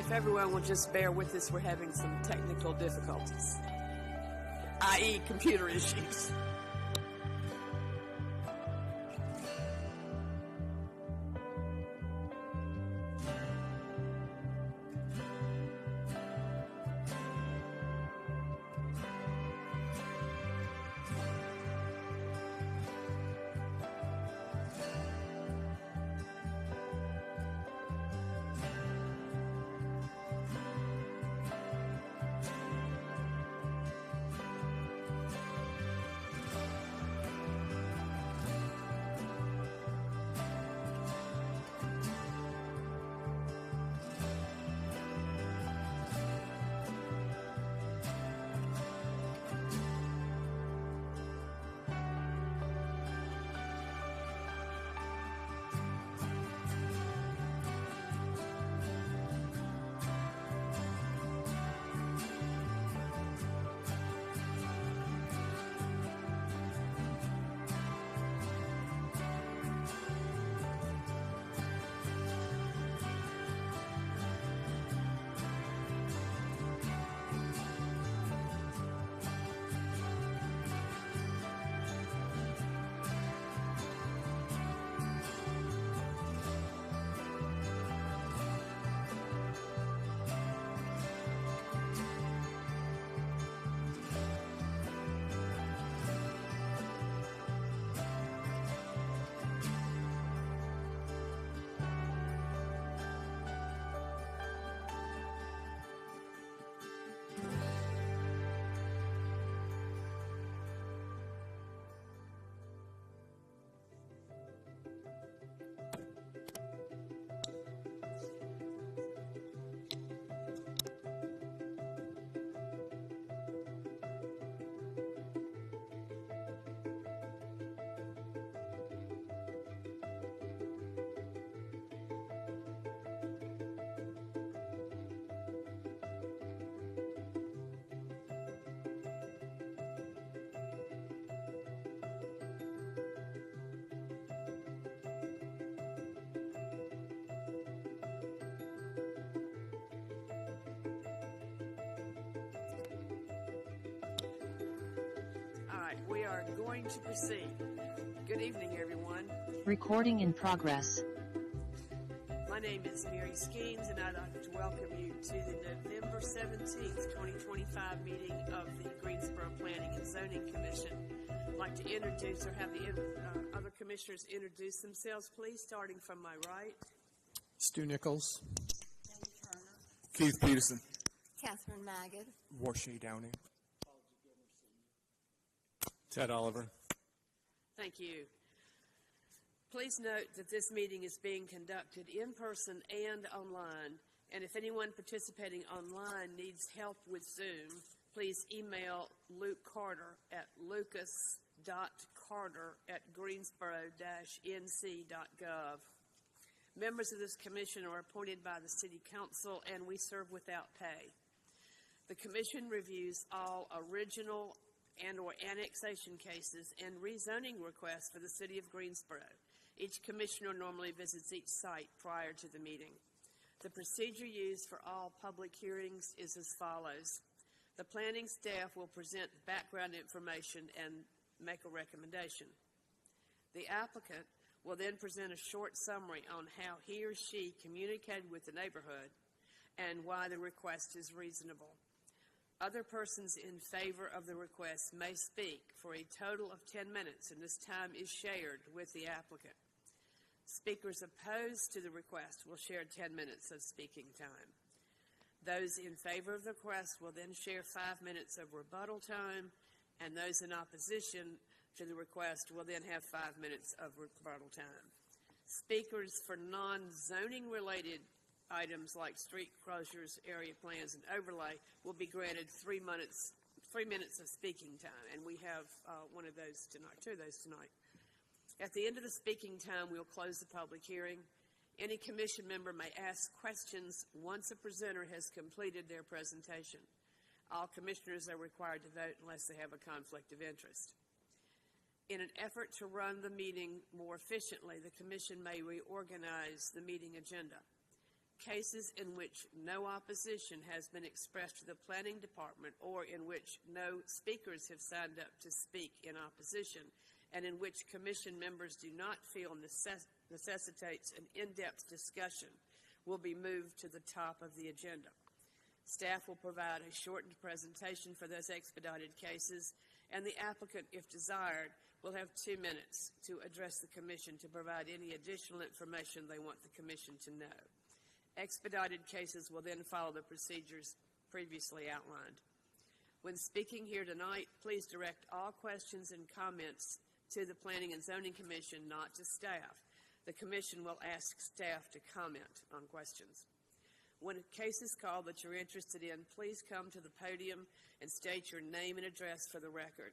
If everyone will just bear with us, we're having some technical difficulties, i.e. computer issues. We are going to proceed. Good evening, everyone. Recording in progress. My name is Mary Skeens, and I'd like to welcome you to the November 17th, 2025 meeting of the Greensboro Planning and Zoning Commission. I'd like to introduce or have the other commissioners introduce themselves, please, starting from my right. Stu Nichols. Andy Turner. Keith Peterson. Catherine Magid. Warshay Downey. Ted Oliver. Thank you. Please note that this meeting is being conducted in person and online, and if anyone participating online needs help with Zoom, please email Luke Carter at lucas.carter@greensboro-nc.gov. Members of this commission are appointed by the City Council, and we serve without pay. The commission reviews all original and or annexation cases and rezoning requests for the City of Greensboro. Each commissioner normally visits each site prior to the meeting. The procedure used for all public hearings is as follows. The planning staff will present background information and make a recommendation. The applicant will then present a short summary on how he or she communicated with the neighborhood and why the request is reasonable. Other persons in favor of the request may speak for a total of 10 minutes, and this time is shared with the applicant. Speakers opposed to the request will share 10 minutes of speaking time. Those in favor of the request will then share 5 minutes of rebuttal time, and those in opposition to the request will then have 5 minutes of rebuttal time. Speakers for non-zoning related items like street closures, area plans, and overlay will be granted 3 minutes of speaking time, and we have two of those tonight. At the end of the speaking time, we'll close the public hearing. Any commission member may ask questions once a presenter has completed their presentation. All commissioners are required to vote unless they have a conflict of interest. In an effort to run the meeting more efficiently, the commission may reorganize the meeting agenda. Cases in which no opposition has been expressed to the planning department or in which no speakers have signed up to speak in opposition and in which commission members do not feel necessitates an in-depth discussion will be moved to the top of the agenda. Staff will provide a shortened presentation for those expedited cases, and the applicant, if desired, will have 2 minutes to address the commission to provide any additional information they want the commission to know. Expedited cases will then follow the procedures previously outlined. When speaking here tonight, please direct all questions and comments to the Planning and Zoning Commission, not to staff. The commission will ask staff to comment on questions. When a case is called that you're interested in, please come to the podium and state your name and address for the record.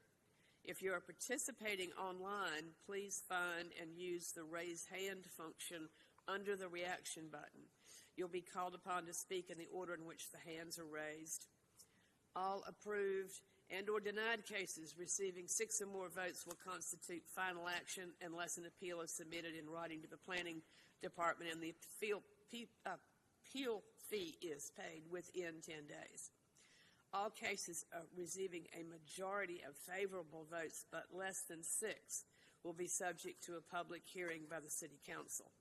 If you are participating online, please find and use the raise hand function under the reaction button. You'll be called upon to speak in the order in which the hands are raised. All approved and or denied cases receiving 6 or more votes will constitute final action unless an appeal is submitted in writing to the planning department and the appeal fee is paid within 10 days. All cases receiving a majority of favorable votes but less than 6 will be subject to a public hearing by the City Council.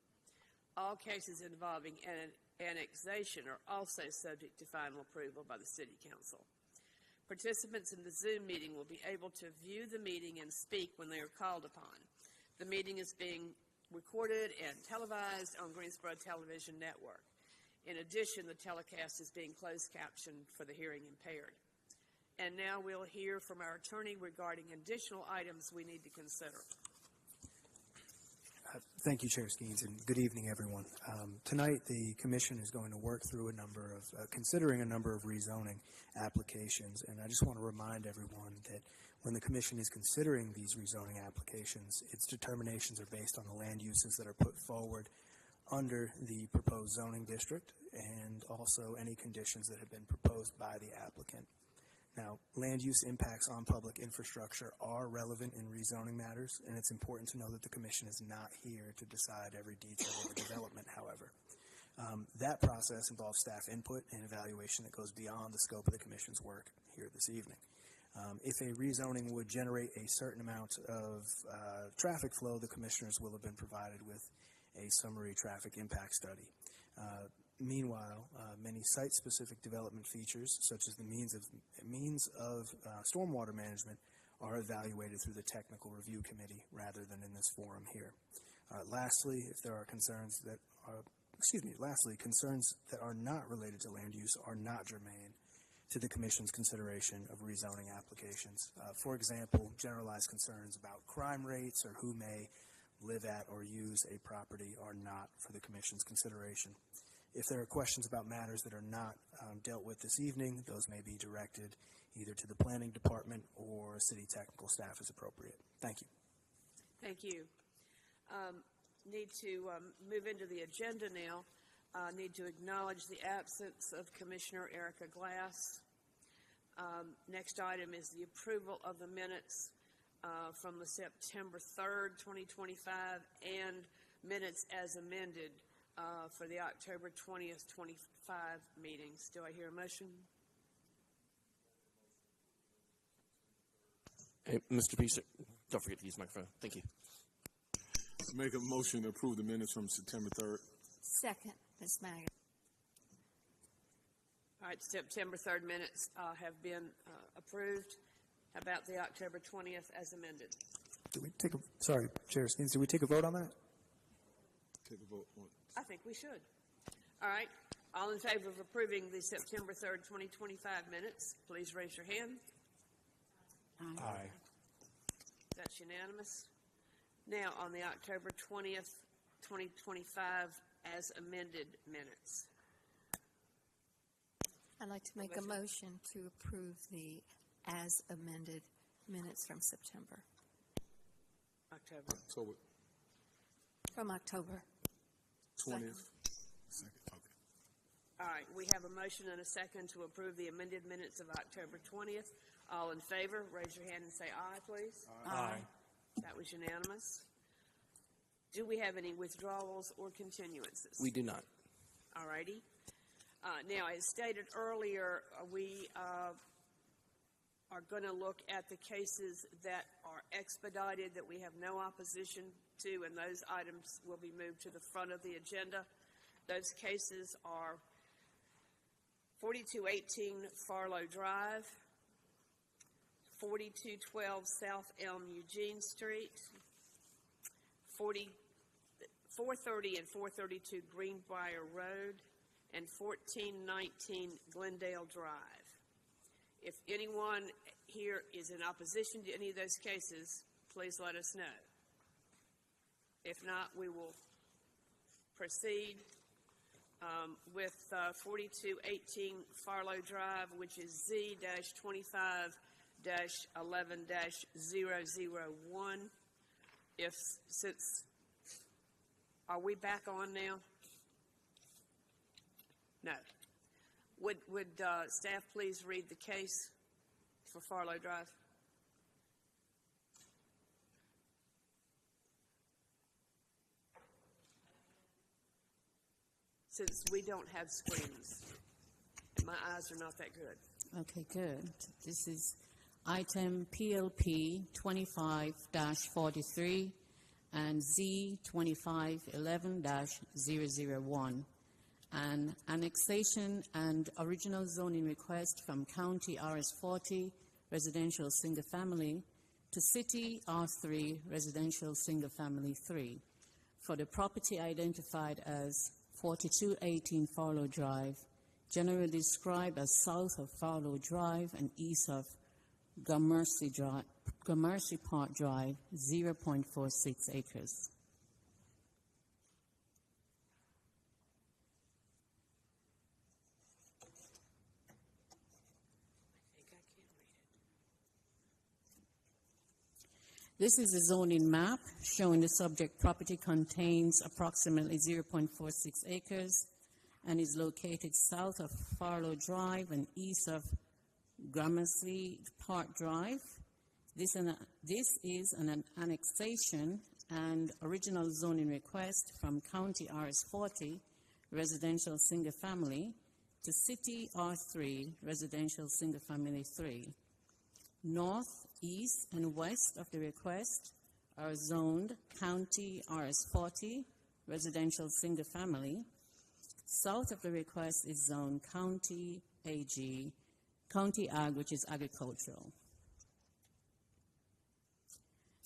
All cases involving an annexation are also subject to final approval by the City Council. Participants in the Zoom meeting will be able to view the meeting and speak when they are called upon. The meeting is being recorded and televised on Greensboro Television Network. In addition, the telecast is being closed captioned for the hearing impaired. And now we'll hear from our attorney regarding additional items we need to consider. Thank you, Chair Skeens, and good evening, everyone. Tonight, the Commission is going to work through considering a number of rezoning applications, and I just want to remind everyone that when the Commission is considering these rezoning applications, its determinations are based on the land uses that are put forward under the proposed zoning district and also any conditions that have been proposed by the applicant. Now, land use impacts on public infrastructure are relevant in rezoning matters, and it's important to know that the Commission is not here to decide every detail of a development, however. That process involves staff input and evaluation that goes beyond the scope of the Commission's work here this evening. If a rezoning would generate a certain amount of traffic flow, the Commissioners will have been provided with a summary traffic impact study. Meanwhile, many site-specific development features, such as the means of stormwater management, are evaluated through the Technical Review Committee rather than in this forum here. Lastly, if there are concerns that are not related to land use are not germane to the Commission's consideration of rezoning applications. For example, generalized concerns about crime rates or who may live at or use a property are not for the Commission's consideration. If there are questions about matters that are not dealt with this evening, those may be directed either to the Planning Department or City Technical staff as appropriate. Thank you. Thank you. Need to move into the agenda now. Need to acknowledge the absence of Commissioner Erica Glass. Next item is the approval of the minutes from the September 3rd, 2025, and minutes as amended for the October 20th, 25 meetings. Do I hear a motion? Hey, Mr. Peace, don't forget to use the microphone. Thank you. Make a motion to approve the minutes from September 3rd. Second, Ms. Maggott. All right, September 3rd minutes have been approved. How about the October 20th as amended? Sorry, Chair Skeens, did we take a vote on that? Take a vote. I think we should. All right. All in favor of approving the September 3rd, 2025 minutes, please raise your hand. Aye. That's unanimous. Now, on the October 20th, 2025 as amended minutes. I'd like to make a motion to approve the as amended minutes from September. October. From October. 20th. Second. Okay. All right. We have a motion and a second to approve the amended minutes of October 20th. All in favor, raise your hand and say aye, please. Aye. That was unanimous. Do we have any withdrawals or continuances? We do not. All righty. Now, as stated earlier, we are going to look at the cases that are expedited, that we have no opposition to, and those items will be moved to the front of the agenda. Those cases are 4218 Farlow Drive, 4212 South Elm Eugene Street, 430 and 432 Greenbrier Road, and 1419 Glendale Drive. If anyone here is in opposition to any of those cases, please let us know. If not, we will proceed with 4218 Farlow Drive, which is Z-25-11-001. Are we back on now? No. Would staff please read the case for Farlow Drive? Since we don't have screens, my eyes are not that good. Okay, good. This is item PLP 25-43 and Z2511-001. An annexation and original zoning request from County RS40 Residential Single Family to City R3 Residential Single Family 3 for the property identified as 4218 Farlow Drive, generally described as south of Farlow Drive and east of Gramercy Park Drive, 0.46 acres. This is a zoning map showing the subject property contains approximately 0.46 acres and is located south of Farlow Drive and east of Gramercy Park Drive. This is an annexation and original zoning request from County RS40 Residential Single Family to City R3 Residential Single Family 3. North, east, and west of the request are zoned County RS40 Residential Single Family. South of the request is zoned County AG, County Ag, which is agricultural.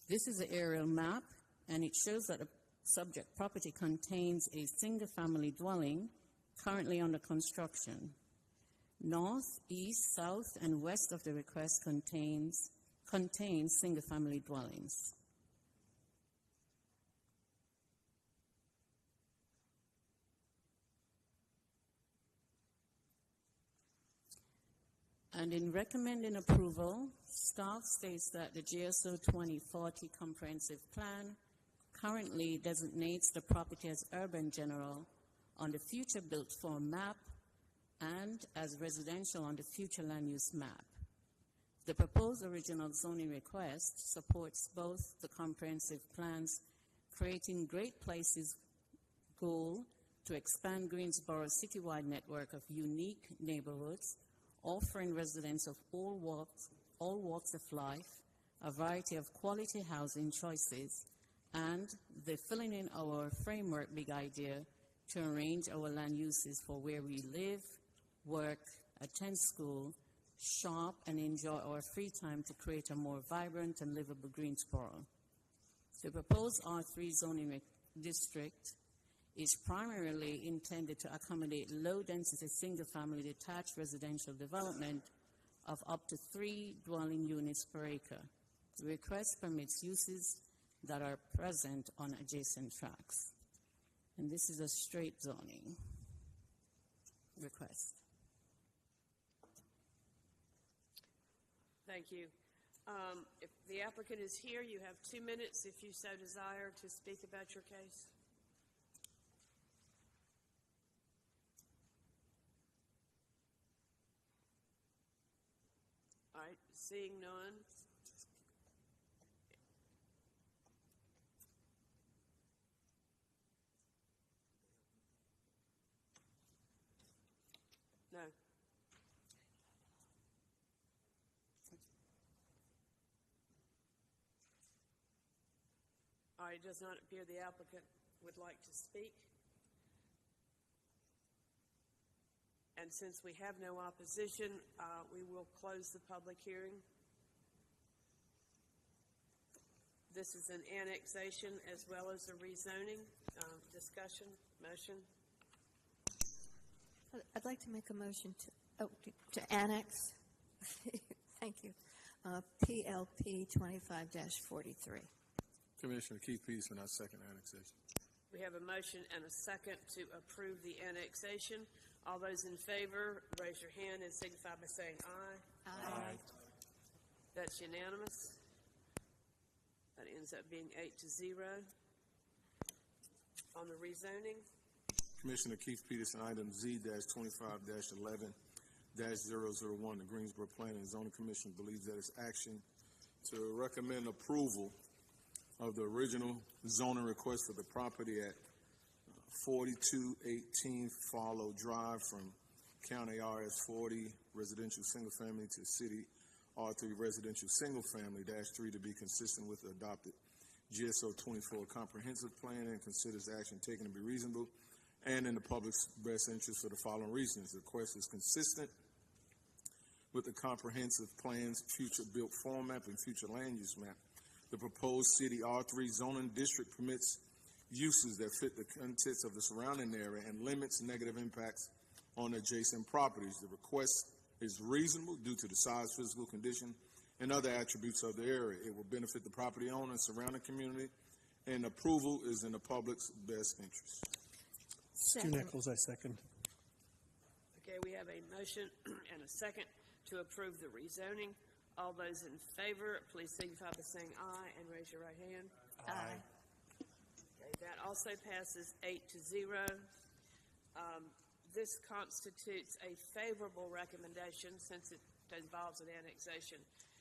This is an aerial map, and it shows that the subject property contains a single-family dwelling currently under construction. North, east, south, and west of the request contains single-family dwellings. And in recommending approval, staff states that the GSO 2040 Comprehensive Plan currently designates the property as urban general on the future built form map and as residential on the future land use map. The proposed original zoning request supports both the comprehensive plans creating Great Places goal to expand Greensboro's citywide network of unique neighborhoods, offering residents of all walks of life a variety of quality housing choices, and the filling in our framework big idea to arrange our land uses for where we live, work, attend school, shop, and enjoy our free time to create a more vibrant and livable Greensboro. The proposed R3 zoning district is primarily intended to accommodate low-density single-family detached residential development of up to 3 dwelling units per acre. The request permits uses that are present on adjacent tracts. And this is a straight zoning request. Thank you. If the applicant is here, you have 2 minutes, if you so desire, to speak about your case. All right, seeing none. right, it does not appear the applicant would like to speak. And since we have no opposition, we will close the public hearing. This is an annexation as well as a rezoning. Discussion, motion. I'd like to make a motion to annex. Thank you. PLP 25-43. Commissioner Keith Peterson, I second annexation. We have a motion and a second to approve the annexation. All those in favor, raise your hand and signify by saying aye. Aye. That's unanimous. That ends up being 8-0. On the rezoning, Commissioner Keith Peterson, item Z-25-11-001, the Greensboro Planning and Zoning Commission believes that its action to recommend approval of the original zoning request for the property at 4218 Follow Drive from County RS 40 residential single family to City R3 residential single family -3 to be consistent with the adopted GSO 24 comprehensive plan, and considers action taken to be reasonable and in the public's best interest for the following reasons. The request is consistent with the comprehensive plan's future built form map and future land use map. The proposed City R3 zoning district permits uses that fit the contents of the surrounding area and limits negative impacts on adjacent properties. The request is reasonable due to the size, physical condition, and other attributes of the area. It will benefit the property owner and surrounding community, and approval is in the public's best interest. Stu Second. Nichols, I second. okay, we have a motion and a second to approve the rezoning. All those in favor, please signify by saying aye and raise your right hand. Aye. Okay, that also passes 8-0. This constitutes a favorable recommendation since it involves an annexation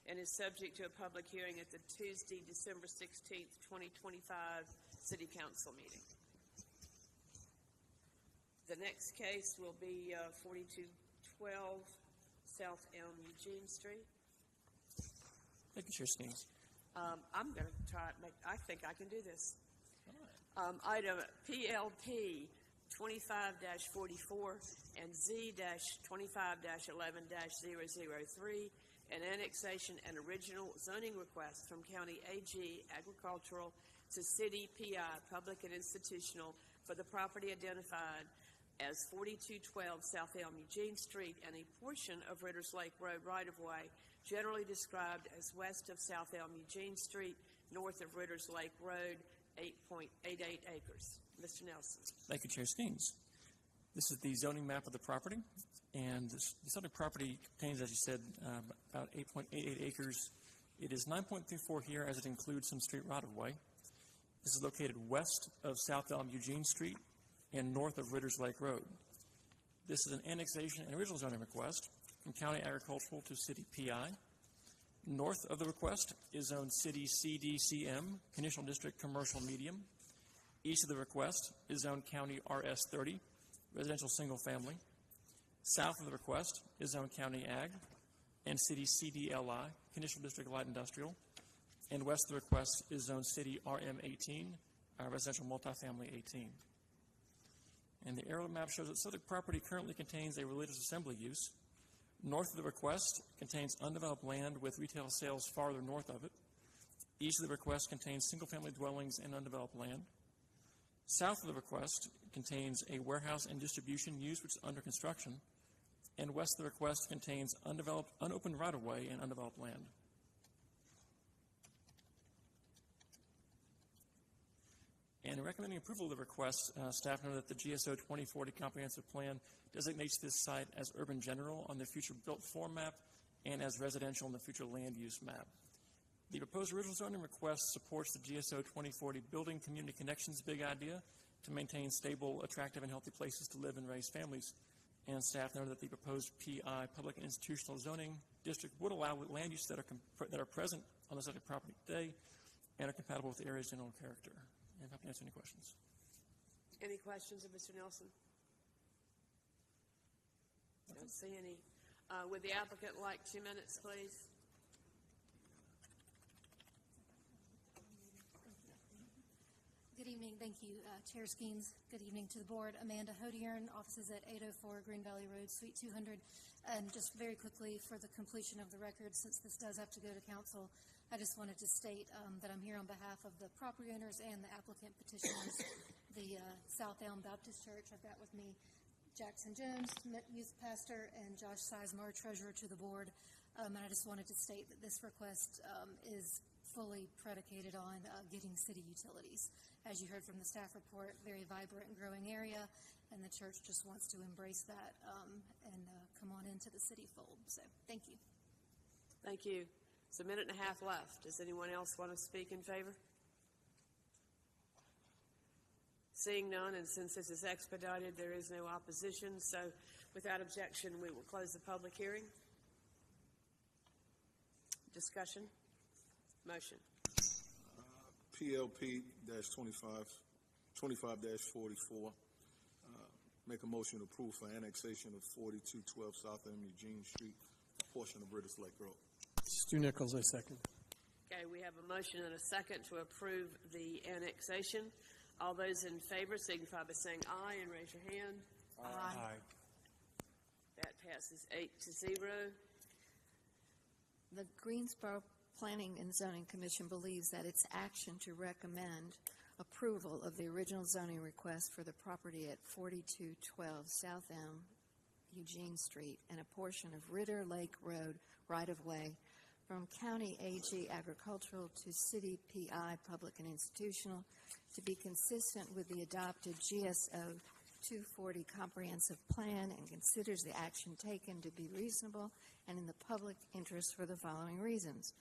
and is subject to a public hearing at the Tuesday, December 16th, 2025 City Council meeting. The next case will be 4212 South Elm Eugene Street. Thank you, Chair Steens. I'm going to try it. I think I can do this. Item PLP 25-44 and Z-25-11-003, an annexation and original zoning request from County AG Agricultural to City PI Public and Institutional for the property identified as 4212 South Elm Eugene Street and a portion of Ritters Lake Road right-of-way, generally described as west of South Elm Eugene Street, north of Ritters Lake Road, 8.88 acres. Mr. Nelson. Thank you, Chair Steens. This is the zoning map of the property, and the zoning property contains, as you said, about 8.88 acres. It is 9.34 here, as it includes some street right-of-way. This is located west of South Elm Eugene Street and north of Ritters Lake Road. This is an annexation and original zoning request from County Agricultural to City PI. North of the request is zoned City CDCM, Conditional District Commercial Medium. East of the request is zoned County RS 30, Residential Single Family. South of the request is zoned County Ag and City CDLI, Conditional District Light Industrial. And west of the request is zoned City RM 18, Residential Multifamily 18. And the aerial map shows that subject property currently contains a religious assembly use. North of the request contains undeveloped land with retail sales farther north of it. East of the request contains single-family dwellings and undeveloped land. South of the request contains a warehouse and distribution use which is under construction. And west of the request contains undeveloped, unopened right-of-way and undeveloped land. And in recommending approval of the request, staff noted that the GSO 2040 Comprehensive Plan designates this site as urban general on the future built form map and as residential on the future land use map. The proposed original zoning request supports the GSO 2040 Building Community Connections big idea to maintain stable, attractive, and healthy places to live and raise families. And staff noted that the proposed PI Public and Institutional Zoning District would allow land use that are present on the subject property today and are compatible with the area's general character. I'm happy to answer any questions. Any questions of Mr. Nelson? Don't see any. Would the applicant like 2 minutes, please? evening. Thank you, Chair Skeens. Good evening to the board. Amanda Hodiern, offices at 804 Green Valley Road, Suite 200. And just very quickly, for the completion of the record, since this does have to go to council, I just wanted to state that I'm here on behalf of the property owners and the applicant petitioners, the South Elm Baptist Church. I've got with me Jackson Jones, youth pastor, and Josh Sizemore, treasurer to the board. And I just wanted to state that this request is fully predicated on getting city utilities. As you heard from the staff report, very vibrant and growing area, and the church just wants to embrace that and come on into the city fold. So thank you. Thank you. It's a minute and a half left. Does anyone else want to speak in favor? Seeing none, and since this is expedited, there is no opposition. So without objection, we will close the public hearing. Discussion? Motion. PLP-25-44. Make a motion to approve for annexation of 4212 South M. Eugene Street, a portion of British Lake Road. Stu Nichols, I second. Okay, we have a motion and a second to approve the annexation. All those in favor signify by saying aye and raise your hand. Aye. That passes 8-0. The Greensboro Planning and Zoning Commission believes that its action to recommend approval of the original zoning request for the property at 4212 South M. Eugene Street and a portion of Ritter Lake Road right-of-way from County AG Agricultural to City PI Public and Institutional to be consistent with the adopted GSO 240 Comprehensive Plan and considers the action taken to be reasonable and in the public interest for the following reasons.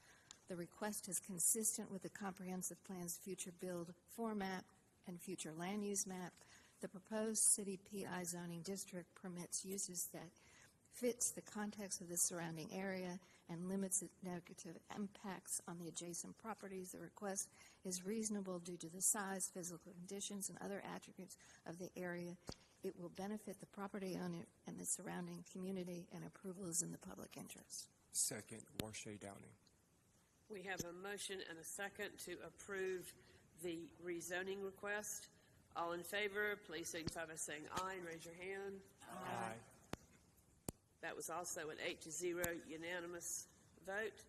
The request is consistent with the Comprehensive Plan's future build format and future land use map. The proposed city PI zoning district permits uses that fits the context of the surrounding area and limits its negative impacts on the adjacent properties. The request is reasonable due to the size, physical conditions, and other attributes of the area. It will benefit the property owner and the surrounding community, and approval is in the public interest. Second, Warshay Downing. We have a motion and a second to approve the rezoning request. All in favor, please signify by saying aye and raise your hand. Aye. That was also an 8-0 unanimous vote.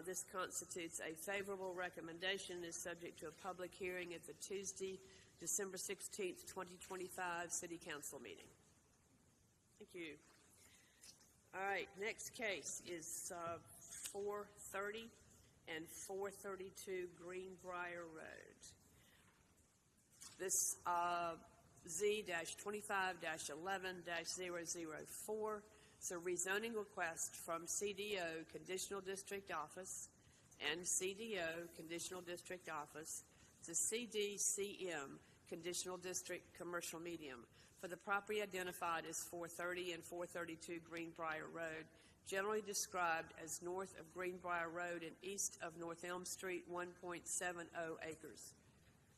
This constitutes a favorable recommendation, is subject to a public hearing at the Tuesday, December 16th, 2025 City Council meeting. Thank you. All right, next case is 430 and 432 Greenbrier Road. This Z-25-11-004 is a rezoning request from CDO Conditional District Office and CDO Conditional District Office to CDCM Conditional District Commercial Medium for the property identified as 430 and 432 Greenbrier Road, generally described as north of Greenbrier Road and east of North Elm Street, 1.70 acres.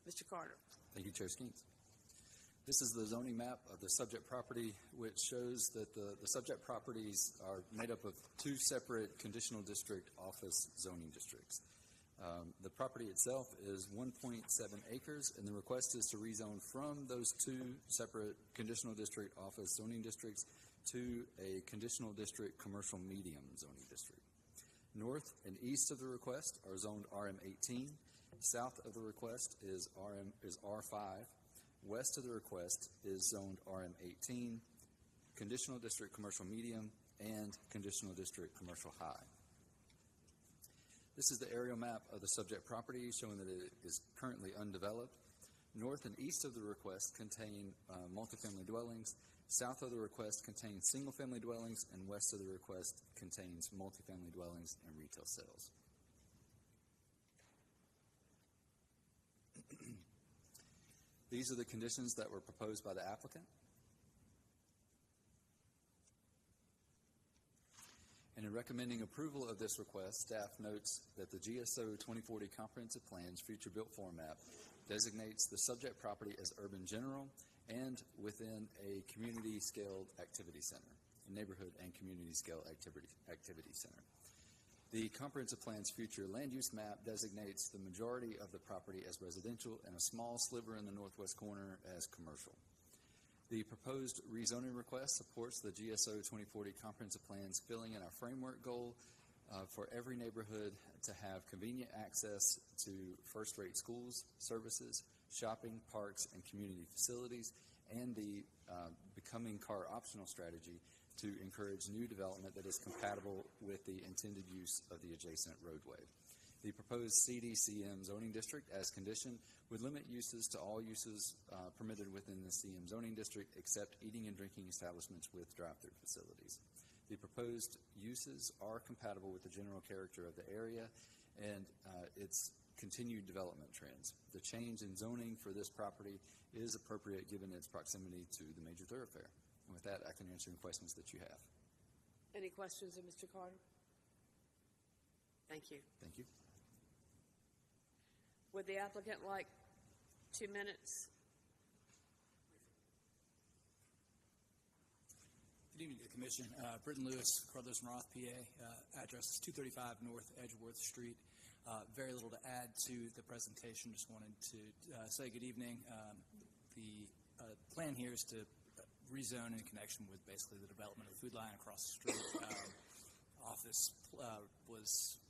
Mr. Carter. Thank you, Chair Skeens. This is the zoning map of the subject property, which shows that the subject properties are made up of two separate conditional district office zoning districts. The property itself is 1.7 acres, and the request is to rezone from those two separate conditional district office zoning districts to a conditional district commercial medium zoning district. North and east of the request are zoned RM18. South of the request is R5. West of the request is zoned RM18, conditional district commercial medium, and conditional district commercial high. This is the aerial map of the subject property showing that it is currently undeveloped. North and east of the request contain multifamily dwellings. South of the request contains single-family dwellings, and west of the request contains multifamily dwellings and retail sales. These are the conditions that were proposed by the applicant. And in recommending approval of this request, staff notes that the GSO 2040 Comprehensive Plan's future built form map designates the subject property as urban general and within a community-scaled activity center, a neighborhood and community-scale activity center. The comprehensive plan's future land use map designates the majority of the property as residential and a small sliver in the northwest corner as commercial. The proposed rezoning request supports the GSO 2040 comprehensive plan's filling in our framework goal for every neighborhood to have convenient access to first-rate schools, services, shopping, parks, and community facilities, and the becoming car optional strategy to encourage new development that is compatible with the intended use of the adjacent roadway. The proposed CDCM zoning district as condition would limit uses to all uses permitted within the CM zoning district except eating and drinking establishments with drive-through facilities. The proposed uses are compatible with the general character of the area and its continued development trends. The change in zoning for this property is appropriate given its proximity to the major thoroughfare. And with that, I can answer any questions that you have. Any questions of Mr. Carter? Thank you. Thank you. Would the applicant like 2 minutes? Good evening to the Commission. Britton Lewis, Carlos Roth, PA. Address is 235 North Edgeworth Street. Very little to add to the presentation. Just wanted to say good evening. The plan here is to rezone in connection with basically the development of the food line across the street. Office was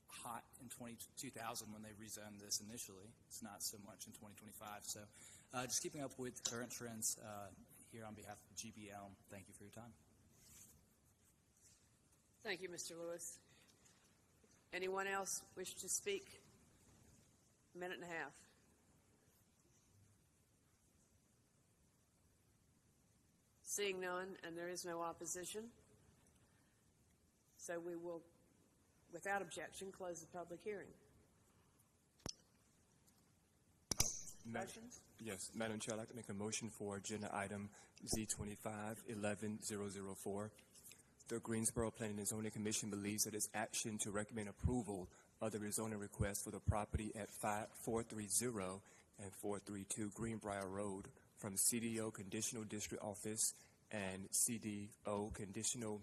hot in 2000 when they rezoned this initially. It's not so much in 2025. So just keeping up with current trends here on behalf of GBL. Thank you for your time. Thank you, Mr. Lewis. Anyone else wish to speak? A minute and a half. Seeing none, and there is no opposition, so we will, without objection, close the public hearing. Motions? Yes, Madam Chair, I'd like to make a motion for agenda item Z25-11004. The Greensboro Planning and Zoning Commission believes that its action to recommend approval of the rezoning request for the property at 430 and 432 Greenbrier Road from CDO Conditional District Office and CDO Conditional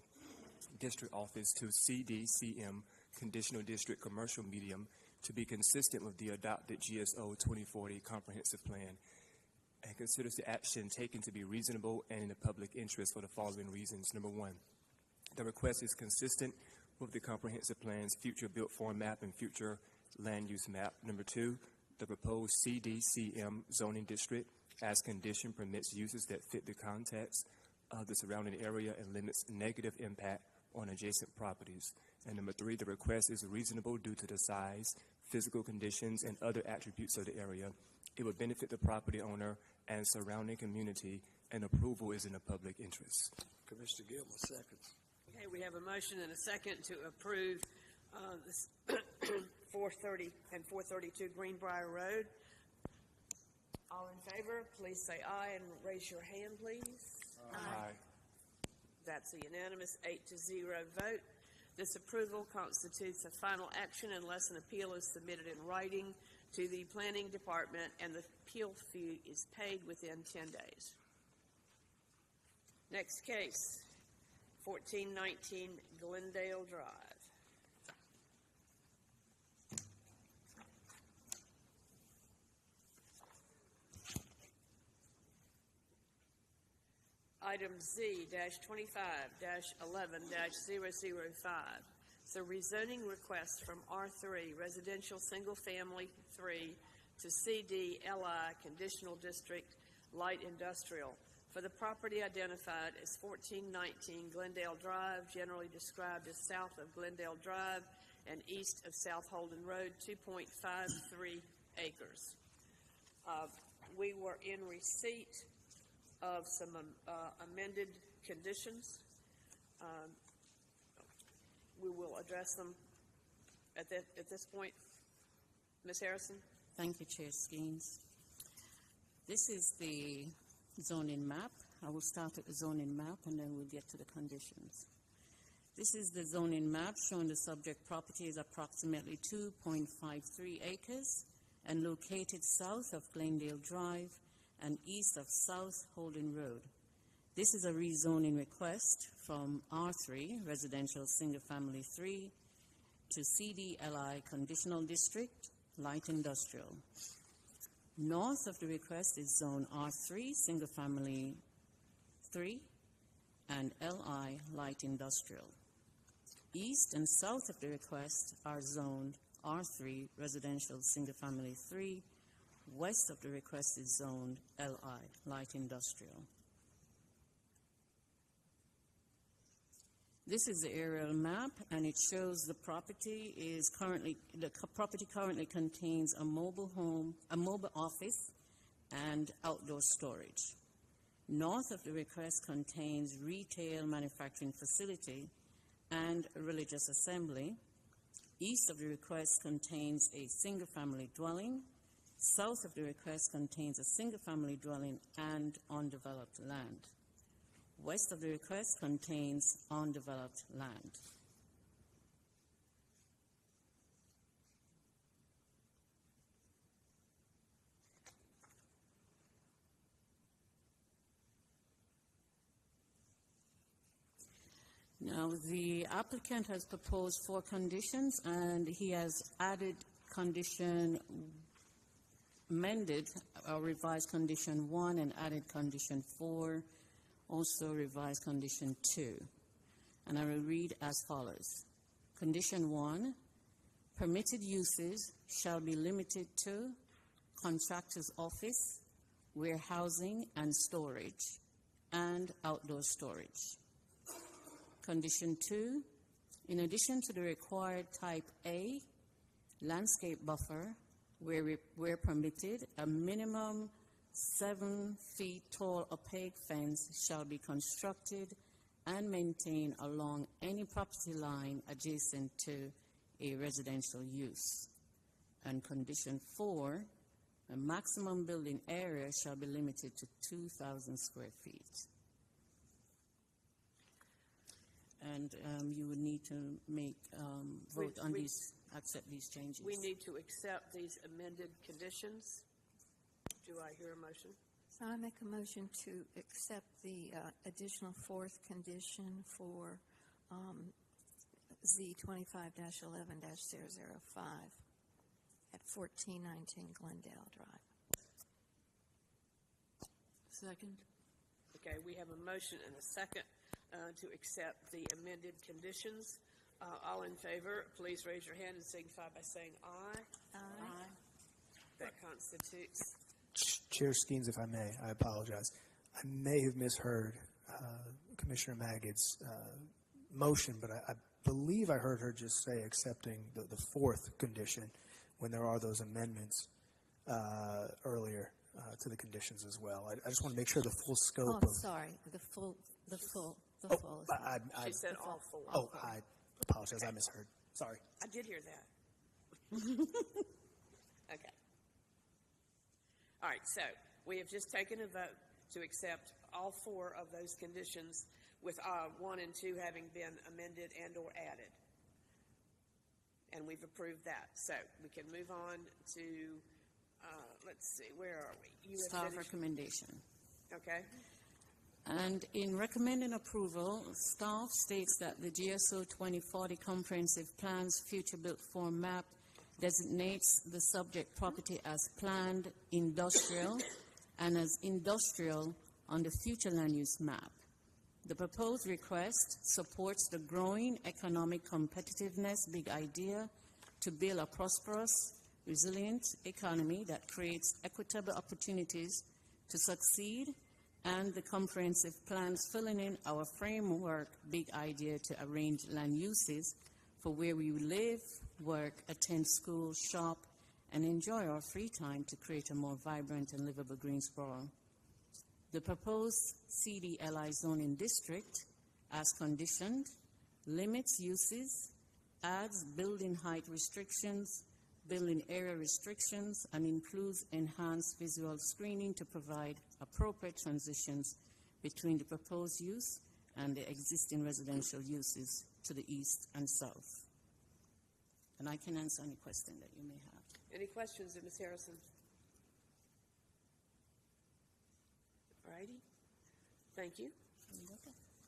District Office to CDCM Conditional District Commercial Medium to be consistent with the adopted GSO 2040 Comprehensive Plan, and considers the action taken to be reasonable and in the public interest for the following reasons. Number one, the request is consistent with the Comprehensive Plan's future built form map and future land use map. Number two, the proposed CDCM zoning district as condition permits uses that fit the context of the surrounding area and limits negative impact on adjacent properties. And number three, the request is reasonable due to the size, physical conditions, and other attributes of the area. It would benefit the property owner and surrounding community, and approval is in the public interest. Commissioner Gill, seconds. Okay, we have a motion and a second to approve this 430 and 432 Greenbrier Road. All in favor, please say aye and raise your hand, please. Aye. That's a unanimous 8-0 vote. This approval constitutes a final action unless an appeal is submitted in writing to the Planning Department and the appeal fee is paid within 10 days. Next case, 1419 Glendale Drive. Item Z-25-11-005. It's a rezoning request from R3 Residential Single Family 3 to CDLI Conditional District Light Industrial for the property identified as 1419 Glendale Drive, generally described as south of Glendale Drive and east of South Holden Road, 2.53 acres. We were in receipt of some amended conditions. We will address them at this point. Ms. Harrison? Thank you, Chair Skeens. This is the zoning map. I will start at the zoning map and then we'll get to the conditions. This is the zoning map showing the subject property is approximately 2.53 acres and located south of Glendale Drive and east of South Holden Road. This is a rezoning request from R3, Residential Single Family 3, to CDLI Conditional District, Light Industrial. North of the request is Zone R3, Single Family 3, and LI Light Industrial. East and south of the request are zoned R3, Residential Single Family 3. West of the request is zoned LI, Light Industrial. This is the aerial map, and it shows the property currently contains a mobile home, a mobile office, and outdoor storage. North of the request contains retail manufacturing facility and a religious assembly. East of the request contains a single-family dwelling. South of the request contains a single-family dwelling and undeveloped land. West of the request contains undeveloped land. Now, the applicant has proposed 4 conditions, and he has added amended or revised condition 1 and added condition 4, also revised condition 2. And I will read as follows. Condition 1, permitted uses shall be limited to contractor's office, warehousing and storage, and outdoor storage. Condition 2, in addition to the required type A, landscape buffer, where permitted, a minimum 7 feet tall opaque fence shall be constructed and maintained along any property line adjacent to a residential use. And condition 4, a maximum building area shall be limited to 2,000 square feet. And you would need to vote on these, accept these changes. We need to accept these amended conditions. Do I hear a motion? So I make a motion to accept the additional 4th condition for Z 25-11-005 at 1419 Glendale Drive. Second. Okay, we have a motion and a second to accept the amended conditions. All in favor, please raise your hand and signify by saying aye. Aye. That constitutes. Chair Skeens, if I may, I apologize. I may have misheard Commissioner Magid's motion, but I believe I heard her just say accepting the 4th condition when there are those amendments earlier to the conditions as well. I just want to make sure the full scope of... sorry, the full. She said all 4. Oh, I apologize. Okay. I misheard. Sorry. I did hear that. Okay. All right, so we have just taken a vote to accept all 4 of those conditions with 1 and 2 having been amended and or added. And we've approved that. So we can move on to, let's see, where are we? You have Staff finished? recommendation. Okay. And in recommending approval, staff states that the GSO 2040 Comprehensive Plan's future built form map designates the subject property as planned industrial and as industrial on the future land use map. The proposed request supports the growing economic competitiveness big idea to build a prosperous, resilient economy that creates equitable opportunities to succeed, and the comprehensive plans filling in our framework big idea to arrange land uses for where we live, work, attend school, shop, and enjoy our free time to create a more vibrant and livable Greensboro. The proposed CDLI zoning district, as conditioned, limits uses, adds building height restrictions, building area restrictions, and includes enhanced visual screening to provide appropriate transitions between the proposed use and the existing residential uses to the east and south. And I can answer any question that you may have. Any questions of Ms. Harrison? All righty. Thank you.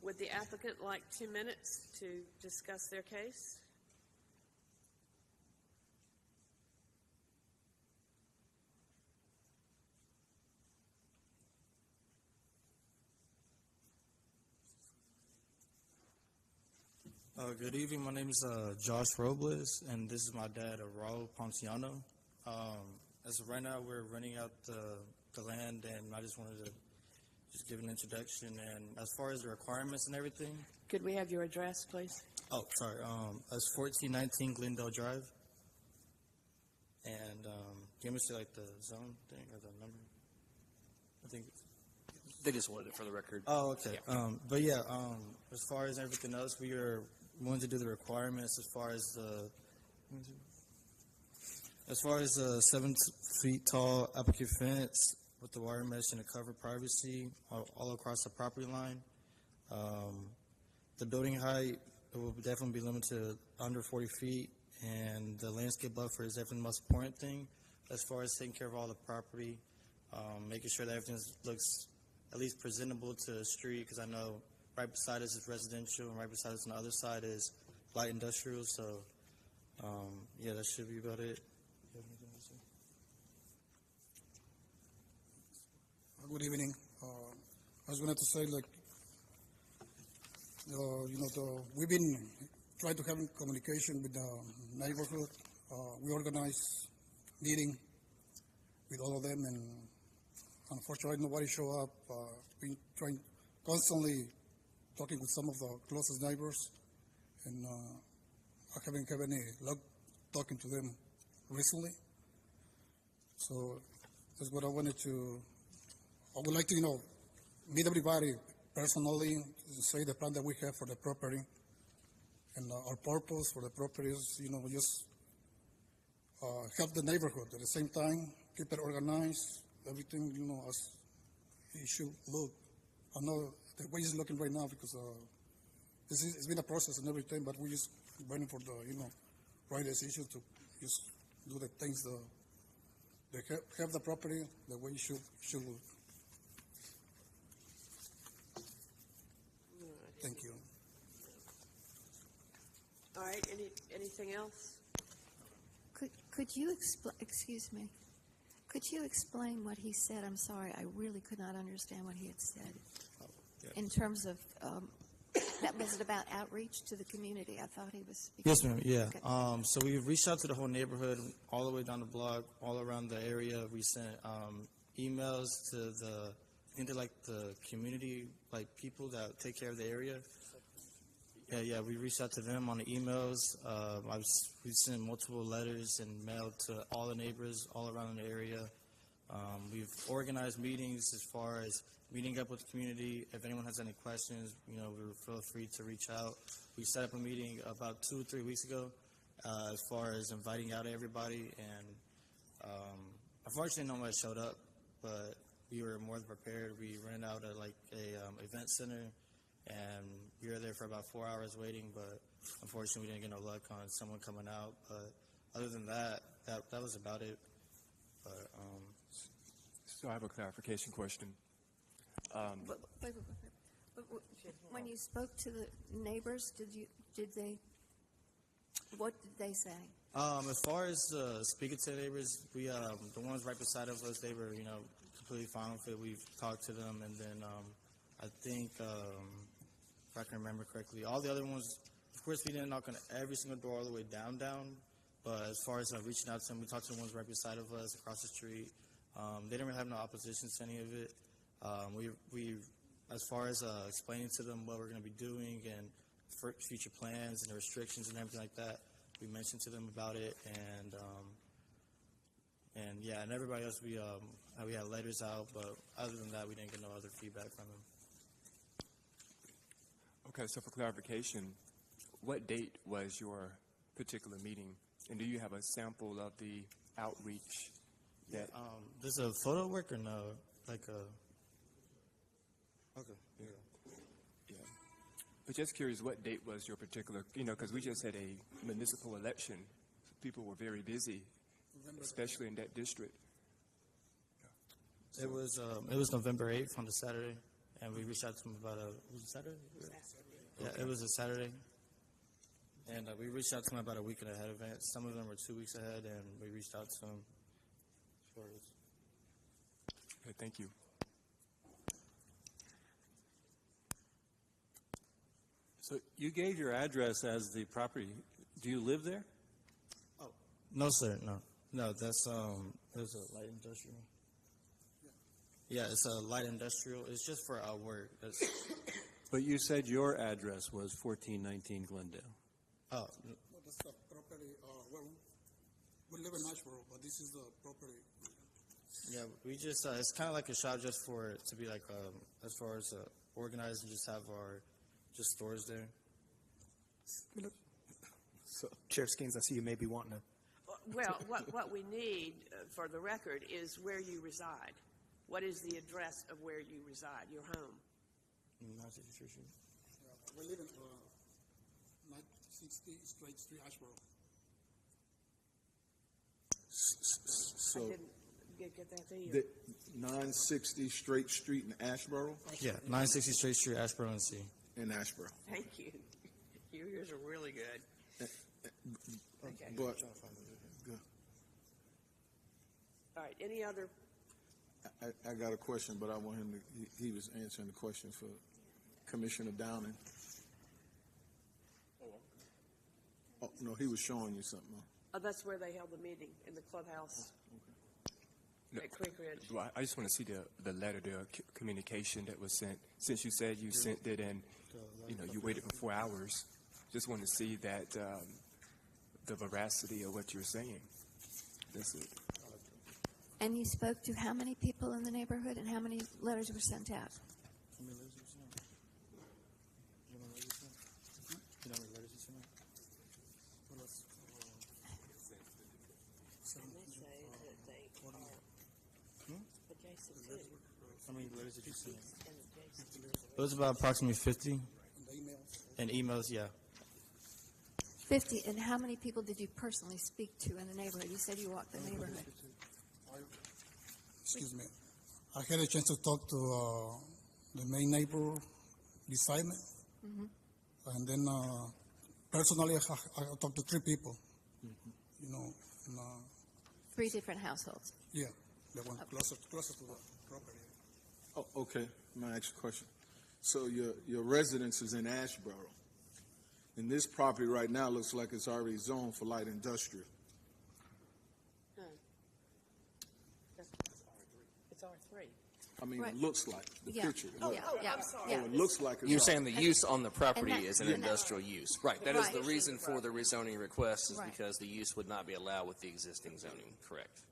Would the applicant like 2 minutes to discuss their case? Good evening. My name is Josh Robles, and this is my dad, Raul Ponciano. As of right now, we're renting out the land, and I just wanted to just give an introduction. And as far as the requirements and everything, Could we have your address, please? oh, sorry, that's 1419 Glendale Drive. And can we say like the zone thing or the number? I think. They just wanted it for the record. Oh, okay. Yeah. But yeah, as far as everything else, we are wanting to do the requirements as far as the 7 feet tall applicant fence with the wire mesh and the cover privacy all across the property line. The building height will definitely be limited to under 40 feet, and the landscape buffer is definitely the most important thing as far as taking care of all the property, making sure that everything looks at least presentable to the street, because I know right beside us is residential and right beside us on the other side is light industrial. So, yeah, that should be about it. You have anything to say? Good evening. I was going to say, like, we've been trying to have communication with the neighborhood. We organize meeting with all of them, and unfortunately, nobody show up. Been trying constantly talking with some of the closest neighbors, and I haven't had any luck talking to them recently. So that's what I wanted to. I would like to, meet everybody personally, to say the plan that we have for the property, and our purpose for the property is, just help the neighborhood at the same time, keep it organized, everything, as it should look. I know the way it's looking right now because it's been a process and everything, but we're just waiting for the, right decision to just do the things that have the property the way it should look. Thank you. All right, anything else? Could you excuse me? Could you explain what he said? I'm sorry, I really could not understand what he had said. Yeah. In terms of, that was it about outreach to the community? I thought he was speaking. Yes, ma'am. Yeah. Okay. So we've reached out to the whole neighborhood, all the way down the block, all around the area. We sent emails to the community, people that take care of the area. Yeah. We reached out to them on the emails. We sent multiple letters and mail to all the neighbors all around the area. We've organized meetings as far as meeting up with the community. If anyone has any questions, we feel free to reach out. We set up a meeting about 2 or 3 weeks ago as far as inviting out everybody, and unfortunately nobody showed up, but we were more than prepared. We rented out a event center, and we were there for about 4 hours waiting, but unfortunately we didn't get no luck on someone coming out. But other than that was about it. But So I have a clarification question. Wait. When you spoke to the neighbors, what did they say? As far as speaking to the neighbors, we the ones right beside of us, they were completely fine with it. We've talked to them, and then I think if I can remember correctly, all the other ones, of course, we didn't knock on every single door all the way down, but as far as reaching out to them, we talked to the ones right beside of us across the street. They didn't really have no opposition to any of it. We as far as explaining to them what we're going to be doing and future plans and the restrictions and everything like that, we mentioned to them about it, and everybody else, we had letters out, but other than that, we didn't get no other feedback from them. Okay, so for clarification, what date was your particular meeting, and do you have a sample of the outreach? Does a photo work or no? Okay. Yeah. But just curious, what date was your particular? Because we just had a municipal election. People were very busy, especially in that district. It was November 8th on the Saturday, and we reached out to them about was it Saturday? Yeah, it was a Saturday. And we reached out to them about a week and ahead of advance. Some of them were 2 weeks ahead, and we reached out to them. Okay, thank you. So you gave your address as the property. Do you live there? Oh, no, sir, no. No, that's, there's a light industrial. Yeah, it's a light industrial. It's just for our work. That's, But you said your address was 1419 Glendale. oh, No, that's the property, well, we live in Ashboro, but this is the property. yeah, we just, it's kind of like a shop just for it to be like, as far as organized and just have our, just stores there. So, Chair Skeens, I see you may be wanting to. Well, what we need for the record is where you reside. What is the address of where you reside, your home? We live in 960 Straight Street, Ashboro. So, I didn't get that either. the 960 Straight Street in Ashboro? Yeah, 960 Straight Street, Ashboro, NC. In Ashboro. Thank you. Yours are really good. Okay. But, All right, any other? I got a question, but I want him to, he was answering the question for Commissioner Downing. Oh, no, he was showing you something. Oh, that's where they held the meeting, in the clubhouse at Creek Ridge. Well, I just want to see the letter, the communication that was sent. Since you said you sent it and, you waited for 4 hours, just want to see that, the veracity of what you're saying. That's it. And you spoke to how many people in the neighborhood and how many letters were sent out? How many letters did you send? It was about approximately 50. And emails, yeah. 50, and how many people did you personally speak to in the neighborhood? You said you walked the neighborhood. Excuse me. I had a chance to talk to the main neighbor beside me. Mm-hmm. And then personally, I talked to 3 people. You know, and, 3 different households. yeah, the one closer to the property. Oh, okay. May I ask you a question? So your residence is in Ashboro. And this property right now looks like it's already zoned for light industrial. It's R3. I mean, Right. it looks like the Yeah. picture. Oh, Look. yeah. I'm sorry. Yeah. Oh, it looks like it's You're all- saying the use on the property that- is an Yeah. industrial use. Right, that is Right. the reason for the rezoning request is Right. because the use would not be allowed with the existing zoning, correct?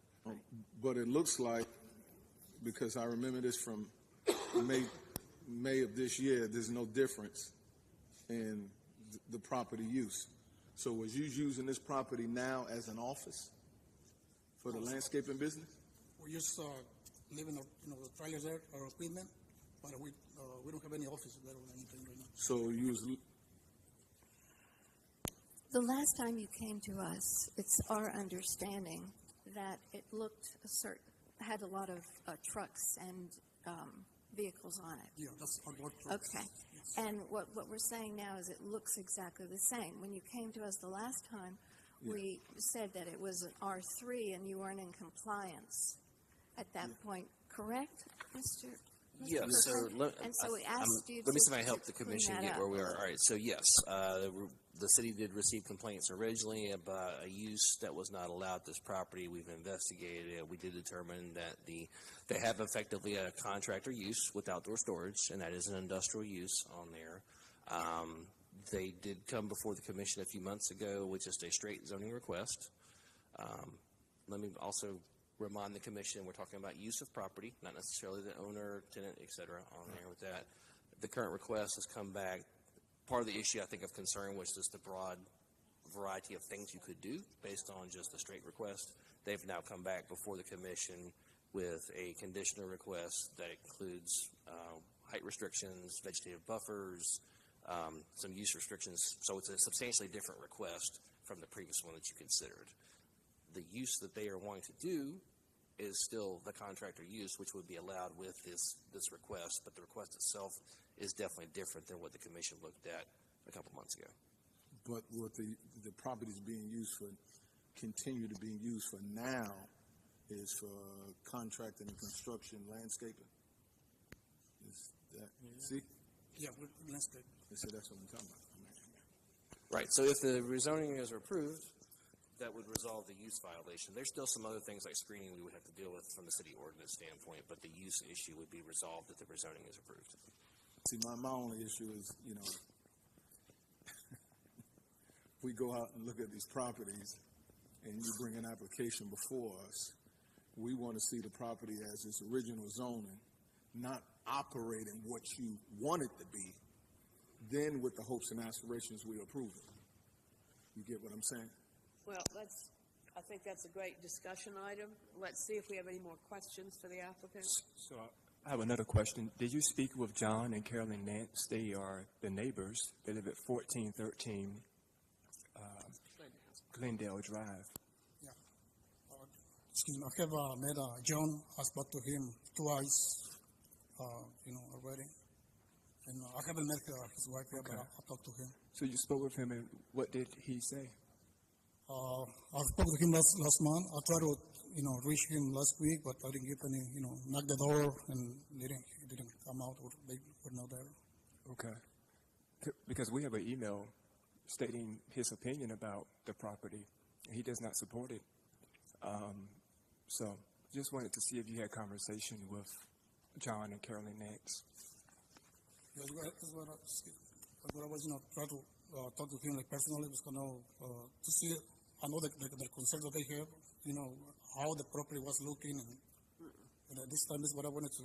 But it looks like, because I remember this from May of this year, there's no difference in the property use. So was you using this property now as an office for the landscaping business? We just live in the trailers there, our equipment, but we don't have any office there or anything right now. So you was, The last time you came to us, it's our understanding that it looked had a lot of trucks and vehicles on it. Yeah, that's our work trucks. Okay. And what we're saying now is it looks exactly the same. When you came to us the last time, we said that it was an R3 and you weren't in compliance at that point, correct, Mr.? Yes, so Kirkland? And so we asked you let me see if I to can help the clean commission that get up. where we are. All right, so yes, the city did receive complaints originally about a use that was not allowed at this property. We've investigated it. We did determine that they have effectively a contractor use with outdoor storage, and that is an industrial use on there. They did come before the commission a few months ago with just a straight zoning request. Let me also remind the commission, we're talking about use of property, not necessarily the owner, tenant, et cetera, on there with that. The current request has come back. Part of the issue, I think, of concern was just the broad variety of things you could do based on just a straight request. They've now come back before the commission with a conditional request that includes height restrictions, vegetative buffers, some use restrictions. So it's a substantially different request from the previous one that you considered. The use that they are wanting to do is still the contractor use, which would be allowed with this request, but the request itself is definitely different than what the commission looked at a couple months ago. but what the properties being used for, continue to being used for now is for contracting and construction, landscaping? Is that, see? Yeah, landscape. See, that's what I'm talking about. Right, so if the rezoning is approved, that would resolve the use violation. There's still some other things like screening we would have to deal with from the city ordinance standpoint, but the use issue would be resolved if the rezoning is approved. See, my only issue is, we go out and look at these properties and you bring an application before us, we want to see the property as its original zoning, not operating what you want it to be, then with the hopes and aspirations we approve it. You get what I'm saying? Well, I think that's a great discussion item. Let's see if we have any more questions for the applicant. So I have another question. Did you speak with John and Carolyn Nance? They are the neighbors. They live at 1413 Glendale Drive. Yeah. Excuse me. I have met John. I spoke to him twice, already. And I haven't met his wife yet, but I talked to him. So you spoke with him, and what did he say? I spoke to him last month. I tried to, reach him last week, but I didn't get any, knock the door, and he didn't come out, or they were not there. Okay. Because we have an email stating his opinion about the property, and he does not support it. So just wanted to see if you had conversation with John and Carolyn Nance. That's what I was, trying to talk to him like personally, because to see it. I know the concerns that they have, how the property was looking, and this time is what I wanted to,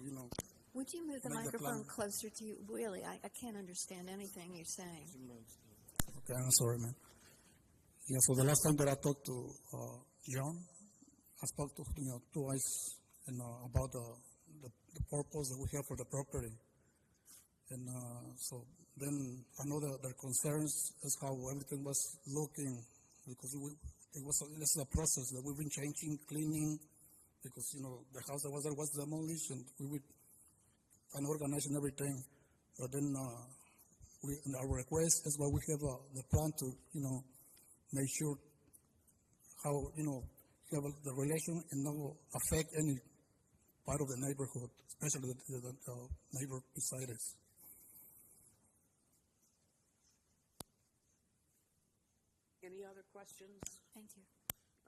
Would you move the microphone closer to you? Really, I can't understand anything you're saying. Okay, I'm sorry, man. Yeah, so the last time that I talked to John, I spoke to him twice, about the purpose that we have for the property. And so then I know that their concerns is how everything was looking, because this is a process that we've been changing, cleaning, because, the house that was there was demolished, and we would kind of organize and everything. But then in our request is why we have the plan to, make sure how, have the relation and not affect any part of the neighborhood, especially the neighbor beside us. Any other questions? Thank you.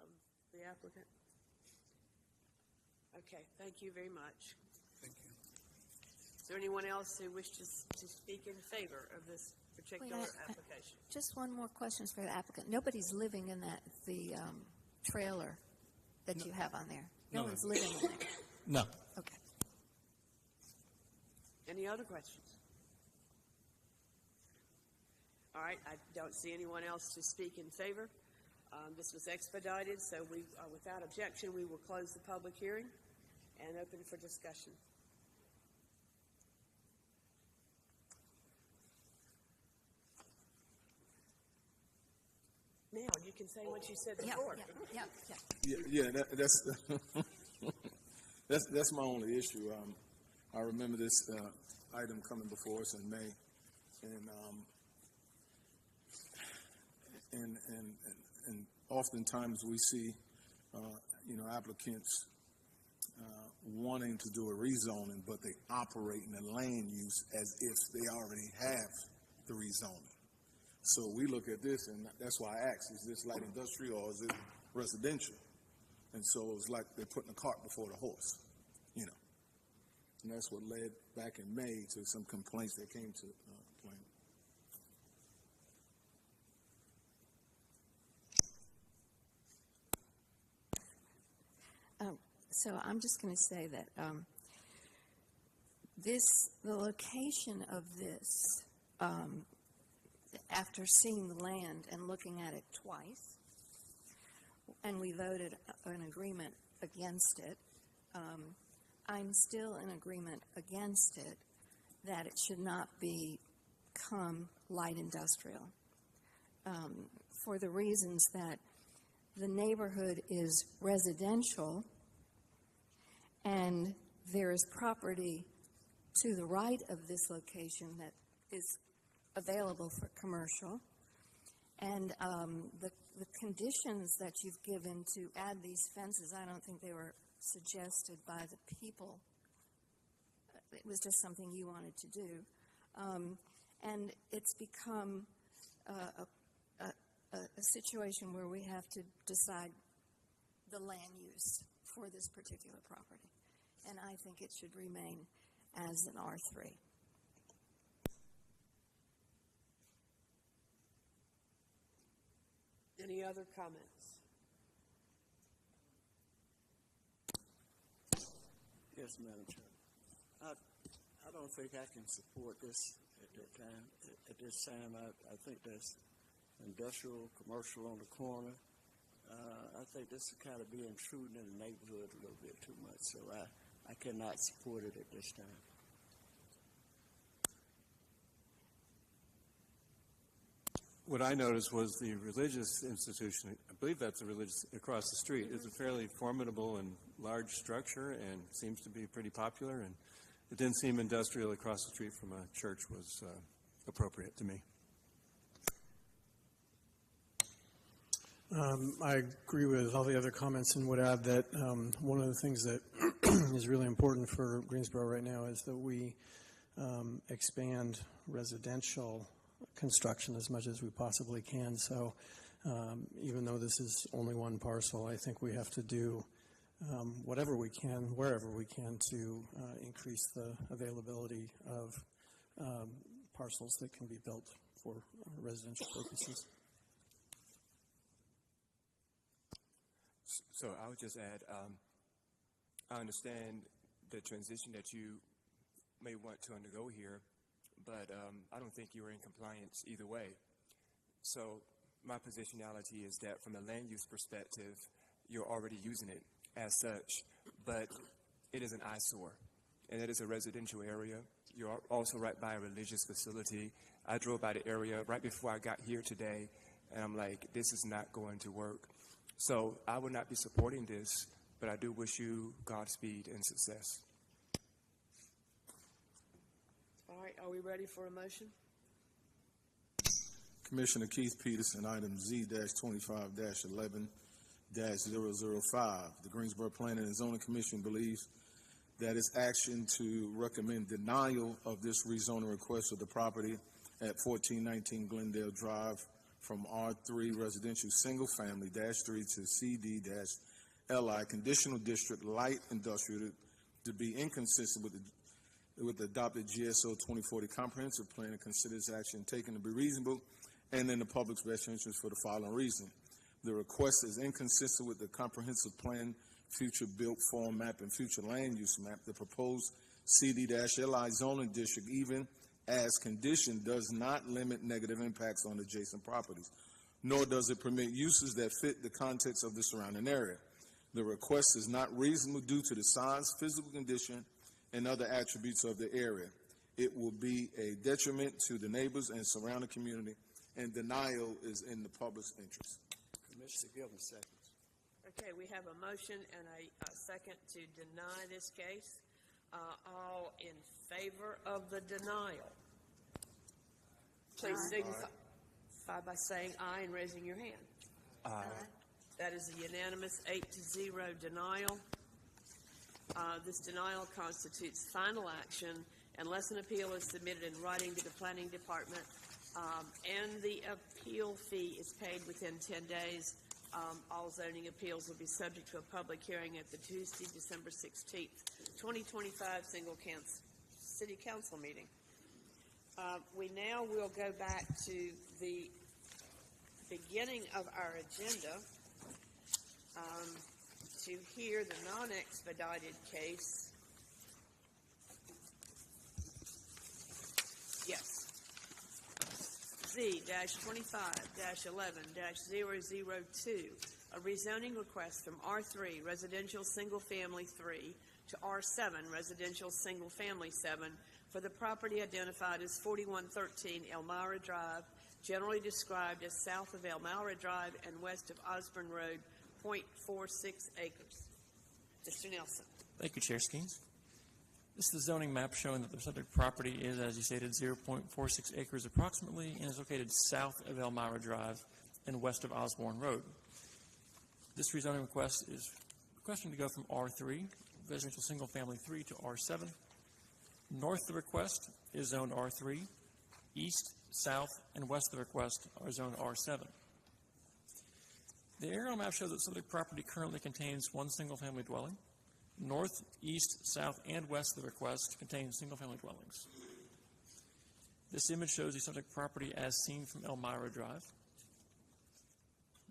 Of the applicant? Okay, thank you very much. Thank you. Is there anyone else who wishes to speak in favor of this particular application? Just one more question for the applicant. Nobody's living in the trailer that you have on there? No one's living in there? No. Okay. Any other questions? All right, I don't see anyone else to speak in favor. This was expedited, so without objection, we will close the public hearing and open for discussion. Now, you can say what you said before. That's my only issue. I remember this item coming before us in May, and oftentimes we see, applicants wanting to do a rezoning, but they operate in the land use as if they already have the rezoning. So we look at this, and that's why I asked, is this light industrial or is it residential? And so it's like they're putting the cart before the horse, And that's what led back in May to some complaints that came to planning. So I'm just going to say that the location of this, after seeing the land and looking at it twice, and we voted an agreement against it, I'm still in agreement against it, that it should not become light industrial, for the reasons that the neighborhood is residential, and there is property to the right of this location that is available for commercial. And the conditions that you've given to add these fences, I don't think they were suggested by the people. It was just something you wanted to do. And it's become a situation where we have to decide the land use for this particular property. And I think it should remain as an R3. Any other comments? Yes, Madam Chair. I don't think I can support this at that time. At this time, I think there's industrial, commercial on the corner. I think this is kind of be intruding in the neighborhood a little bit too much, so I cannot support it at this time. What I noticed was the religious institution, I believe that's a religious, across the street, is a fairly formidable and large structure and seems to be pretty popular, and it didn't seem industrial across the street from a church was appropriate to me. I agree with all the other comments and would add that one of the things that is really important for Greensboro right now is that we expand residential construction as much as we possibly can. So even though this is only one parcel, I think we have to do whatever we can, wherever we can, to increase the availability of parcels that can be built for residential purposes. So I would just add, I understand the transition that you may want to undergo here, but I don't think you're in compliance either way. So my positionality is that from a land use perspective, you're already using it as such, but it is an eyesore, and it is a residential area. You're also right by a religious facility. I drove by the area right before I got here today, and I'm like, this is not going to work. So I would not be supporting this, but I do wish you Godspeed and success. All right, are we ready for a motion? Commissioner Keith Peterson, item Z-25-11-005. The Greensboro Planning and Zoning Commission believes that its action to recommend denial of this rezoning request of the property at 1419 Glendale Drive from R3 Residential Single Family -3 to CD-LI Conditional District Light Industrial to be inconsistent with the adopted GSO 2040 Comprehensive Plan and considers action taken to be reasonable and in the public's best interest for the following reason. The request is inconsistent with the Comprehensive Plan, Future Built Form Map, and Future Land Use Map. The proposed CD-LI zoning district, even as conditioned, does not limit negative impacts on adjacent properties, nor does it permit uses that fit the context of the surrounding area. The request is not reasonable due to the size, physical condition, and other attributes of the area. It will be a detriment to the neighbors and surrounding community, and denial is in the public's interest. Commissioner Gilman seconds. Okay, we have a motion and a second to deny this case. All in favor of the denial, please signify by saying aye and raising your hand. Aye. That is a unanimous 8-0 denial. This denial constitutes final action unless an appeal is submitted in writing to the Planning Department, and the appeal fee is paid within 10 days. All zoning appeals will be subject to a public hearing at the Tuesday, December 16th, 2025 City Council meeting. We now will go back to the beginning of our agenda to hear the non-expedited case. Yes. Z-25-11-002, a rezoning request from R3 Residential Single Family 3 to R7 Residential Single Family 7 for the property identified as 4113 Elmira Drive, generally described as south of Elmira Drive and west of Osborne Road, 0.46 acres. Mr. Nelson. Thank you, Chair Skeens. This is the zoning map showing that the subject property is, as you stated, 0.46 acres approximately, and is located south of Elmira Drive and west of Osborne Road. This rezoning request is requesting to go from R3, Residential Single Family 3, to R7. North of the request is zoned R3. East, south, and west of the request are zoned R7. The aerial map shows that subject property currently contains one single-family dwelling. North, east, south, and west of the request contain single-family dwellings. This image shows the subject property as seen from Elmira Drive.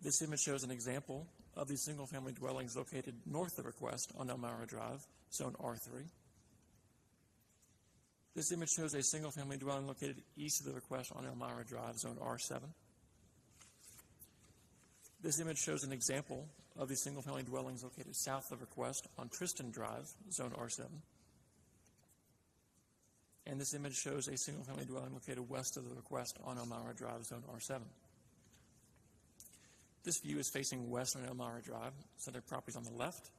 This image shows an example of the single-family dwellings located north of the request on Elmira Drive, zone R3. This image shows a single-family dwelling located east of the request on Elmira Drive, zone R7. This image shows an example of the single-family dwellings located south of request on Tristan Drive, zone R7. And this image shows a single-family dwelling located west of the request on Elmira Drive, zone R7. This view is facing west on Elmira Drive, subject property is on the left.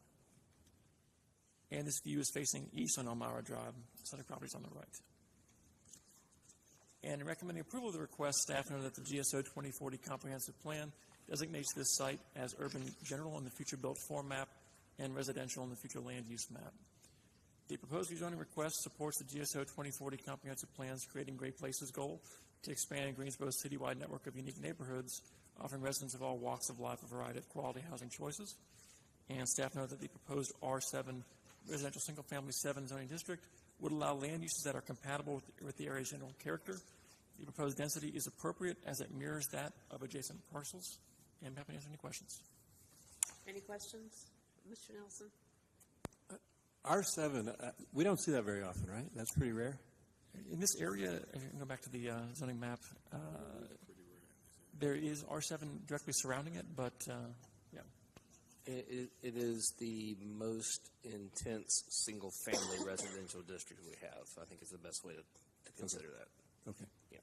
And this view is facing east on Elmira Drive, subject property is on the right. And in recommending approval of the request, staff noted that the GSO 2040 comprehensive plan designates this site as urban general in the future built form map and residential in the future land use map. The proposed rezoning request supports the GSO 2040 comprehensive plan's Creating Great Places goal to expand Greensboro's citywide network of unique neighborhoods, offering residents of all walks of life a variety of quality housing choices. And staff note that the proposed R7 residential single-family 7 zoning district would allow land uses that are compatible with the area's general character. The proposed density is appropriate as it mirrors that of adjacent parcels. And I'm happy to answer any questions. Any questions? Mr. Nelson? R7, we don't see that very often, right? That's pretty rare. In this area, if you can go back to the zoning map, there is R7 directly surrounding it, but yeah. It is the most intense single-family residential district we have. I think it's the best way to consider that. Okay. Yeah.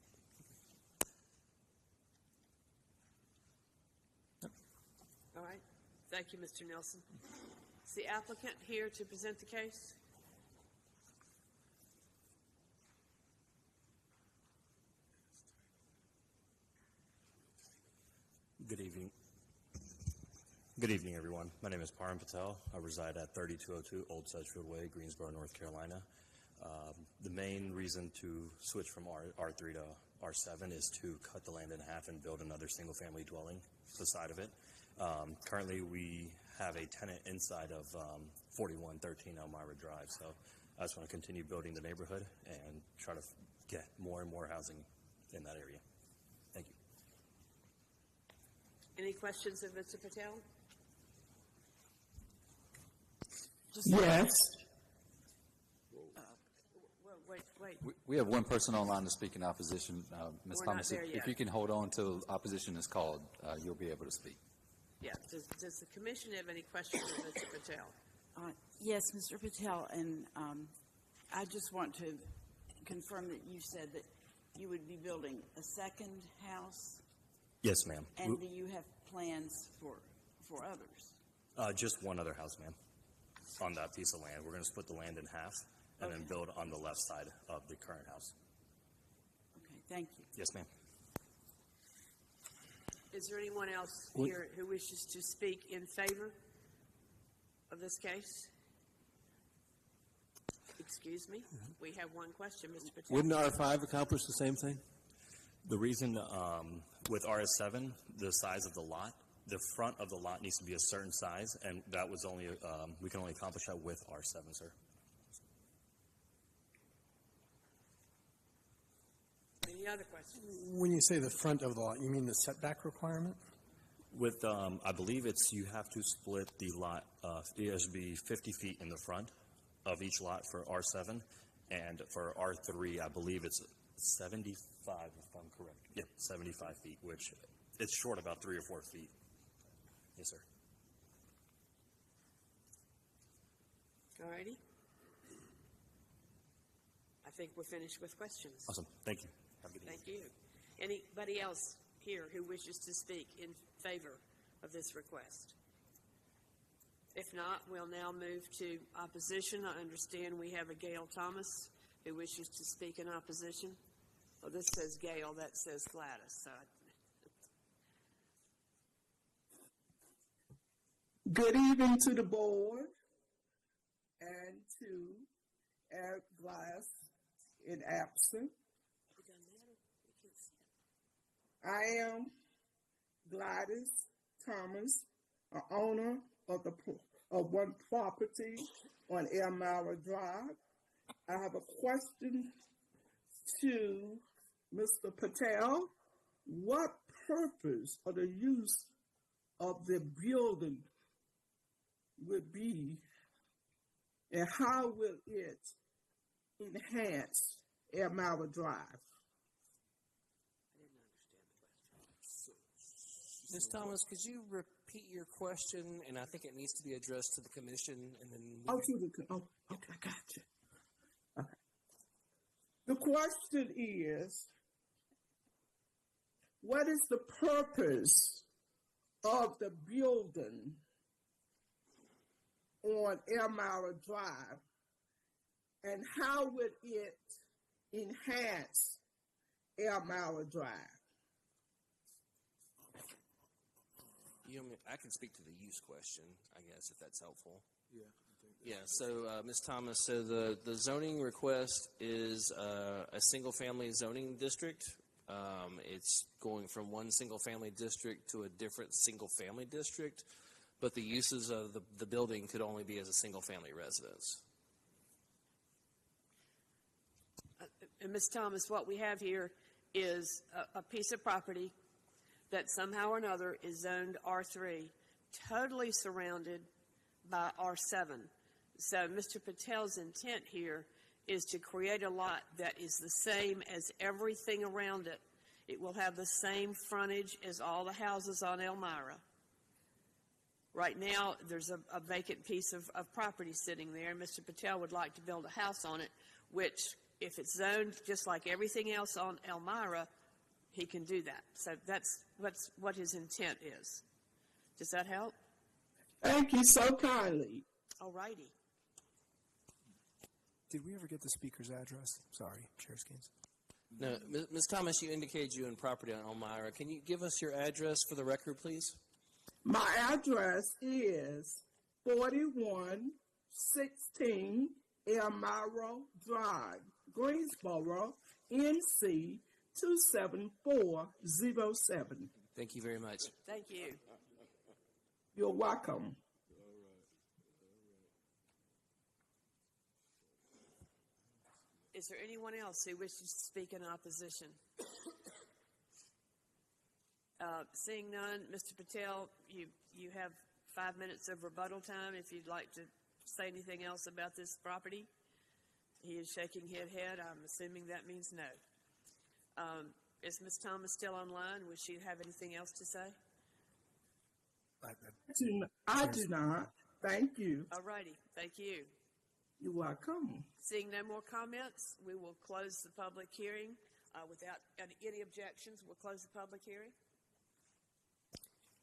All right. Thank you, Mr. Nelson. Is the applicant here to present the case? Good evening. Good evening, everyone. My name is Param Patel. I reside at 3202 Old Sedgefield Way, Greensboro, North Carolina. The main reason to switch from R3 to R7 is to cut the land in half and build another single-family dwelling beside of it. Currently, we have a tenant inside of 4113 Elmira Drive, so I just want to continue building the neighborhood and try to get more and more housing in that area. Thank you. Any questions of Mr. Patel? Yes. Wait. We have one person online to speak in opposition. Ms. We're Thomas, not there yet. if you can hold on till opposition is called, you'll be able to speak. Yeah. Does the commission have any questions of Mr. Patel? Yes, Mr. Patel, and I just want to confirm that you said that you would be building a second house. Yes, ma'am. And do you have plans for others? Just one other house, ma'am, on that piece of land. We're going to split the land in half and then build on the left side of the current house. Okay, thank you. Yes, ma'am. Is there anyone else here who wishes to speak in favor of this case? Excuse me. We have one question, Mr. Patel. Wouldn't R5 accomplish the same thing? The reason with RS7, the size of the lot, the front of the lot needs to be a certain size, and that was only, we can only accomplish that with R7, sir. Any other questions? When you say the front of the lot, you mean the setback requirement? With, I believe it's, you have to split the lot, it has to be 50 feet in the front of each lot for R7, and for R3, I believe it's 75, if I'm correct. Yeah, 75 feet, which it's short about 3 or 4 feet. Yes, sir. All righty. I think we're finished with questions. Awesome. Thank you. Have a good evening. Thank you. Anybody else here who wishes to speak in favor of this request? If not, we'll now move to opposition. I understand we have a Gail Thomas who wishes to speak in opposition. Well, this says Gail, that says Gladys. So Good evening to the board and to Eric Glass in absence. I am Gladys Thomas, an owner of one property on Elmira Drive. I have a question to Mr. Patel. What purpose or the use of the building would be, and how will it enhance Elmira Drive? Ms. Thomas, could you repeat your question? And I think it needs to be addressed to the commission, and then Okay, I got you. Okay. The question is, what is the purpose of the building on Elmira Drive, and how would it enhance Elmira Drive? I can speak to the use question, I guess, if that's helpful. Yeah. Yeah, so Ms. Thomas, so the zoning request is a single-family zoning district. It's going from one single-family district to a different single-family district, but the uses of the building could only be as a single-family residence. And Ms. Thomas, what we have here is a piece of property that somehow or another is zoned R3, totally surrounded by R7. So Mr. Patel's intent here is to create a lot that is the same as everything around it. It will have the same frontage as all the houses on Elmira. Right now, there's a vacant piece of property sitting there, and Mr. Patel would like to build a house on it, which, if it's zoned just like everything else on Elmira, he can do that. So that's what his intent is. Does that help? Thank you so kindly. All righty. Did we ever get the speaker's address? Sorry, Chair Skeens. No, Ms. Thomas, you indicated you own property on Elmira. Can you give us your address for the record, please? My address is 4116 Elmira Drive, Greensboro, NC 27407. Thank you very much. Thank you. You're welcome. Is there anyone else who wishes to speak in opposition? Seeing none, Mr. Patel, you have 5 minutes of rebuttal time if you'd like to say anything else about this property. He is shaking his head. I'm assuming that means no. Is Ms. Thomas still online? Would she have anything else to say? I do not. Thank you. All righty. Thank you. You're welcome. Seeing no more comments, we will close the public hearing. Without any objections, we'll close the public hearing.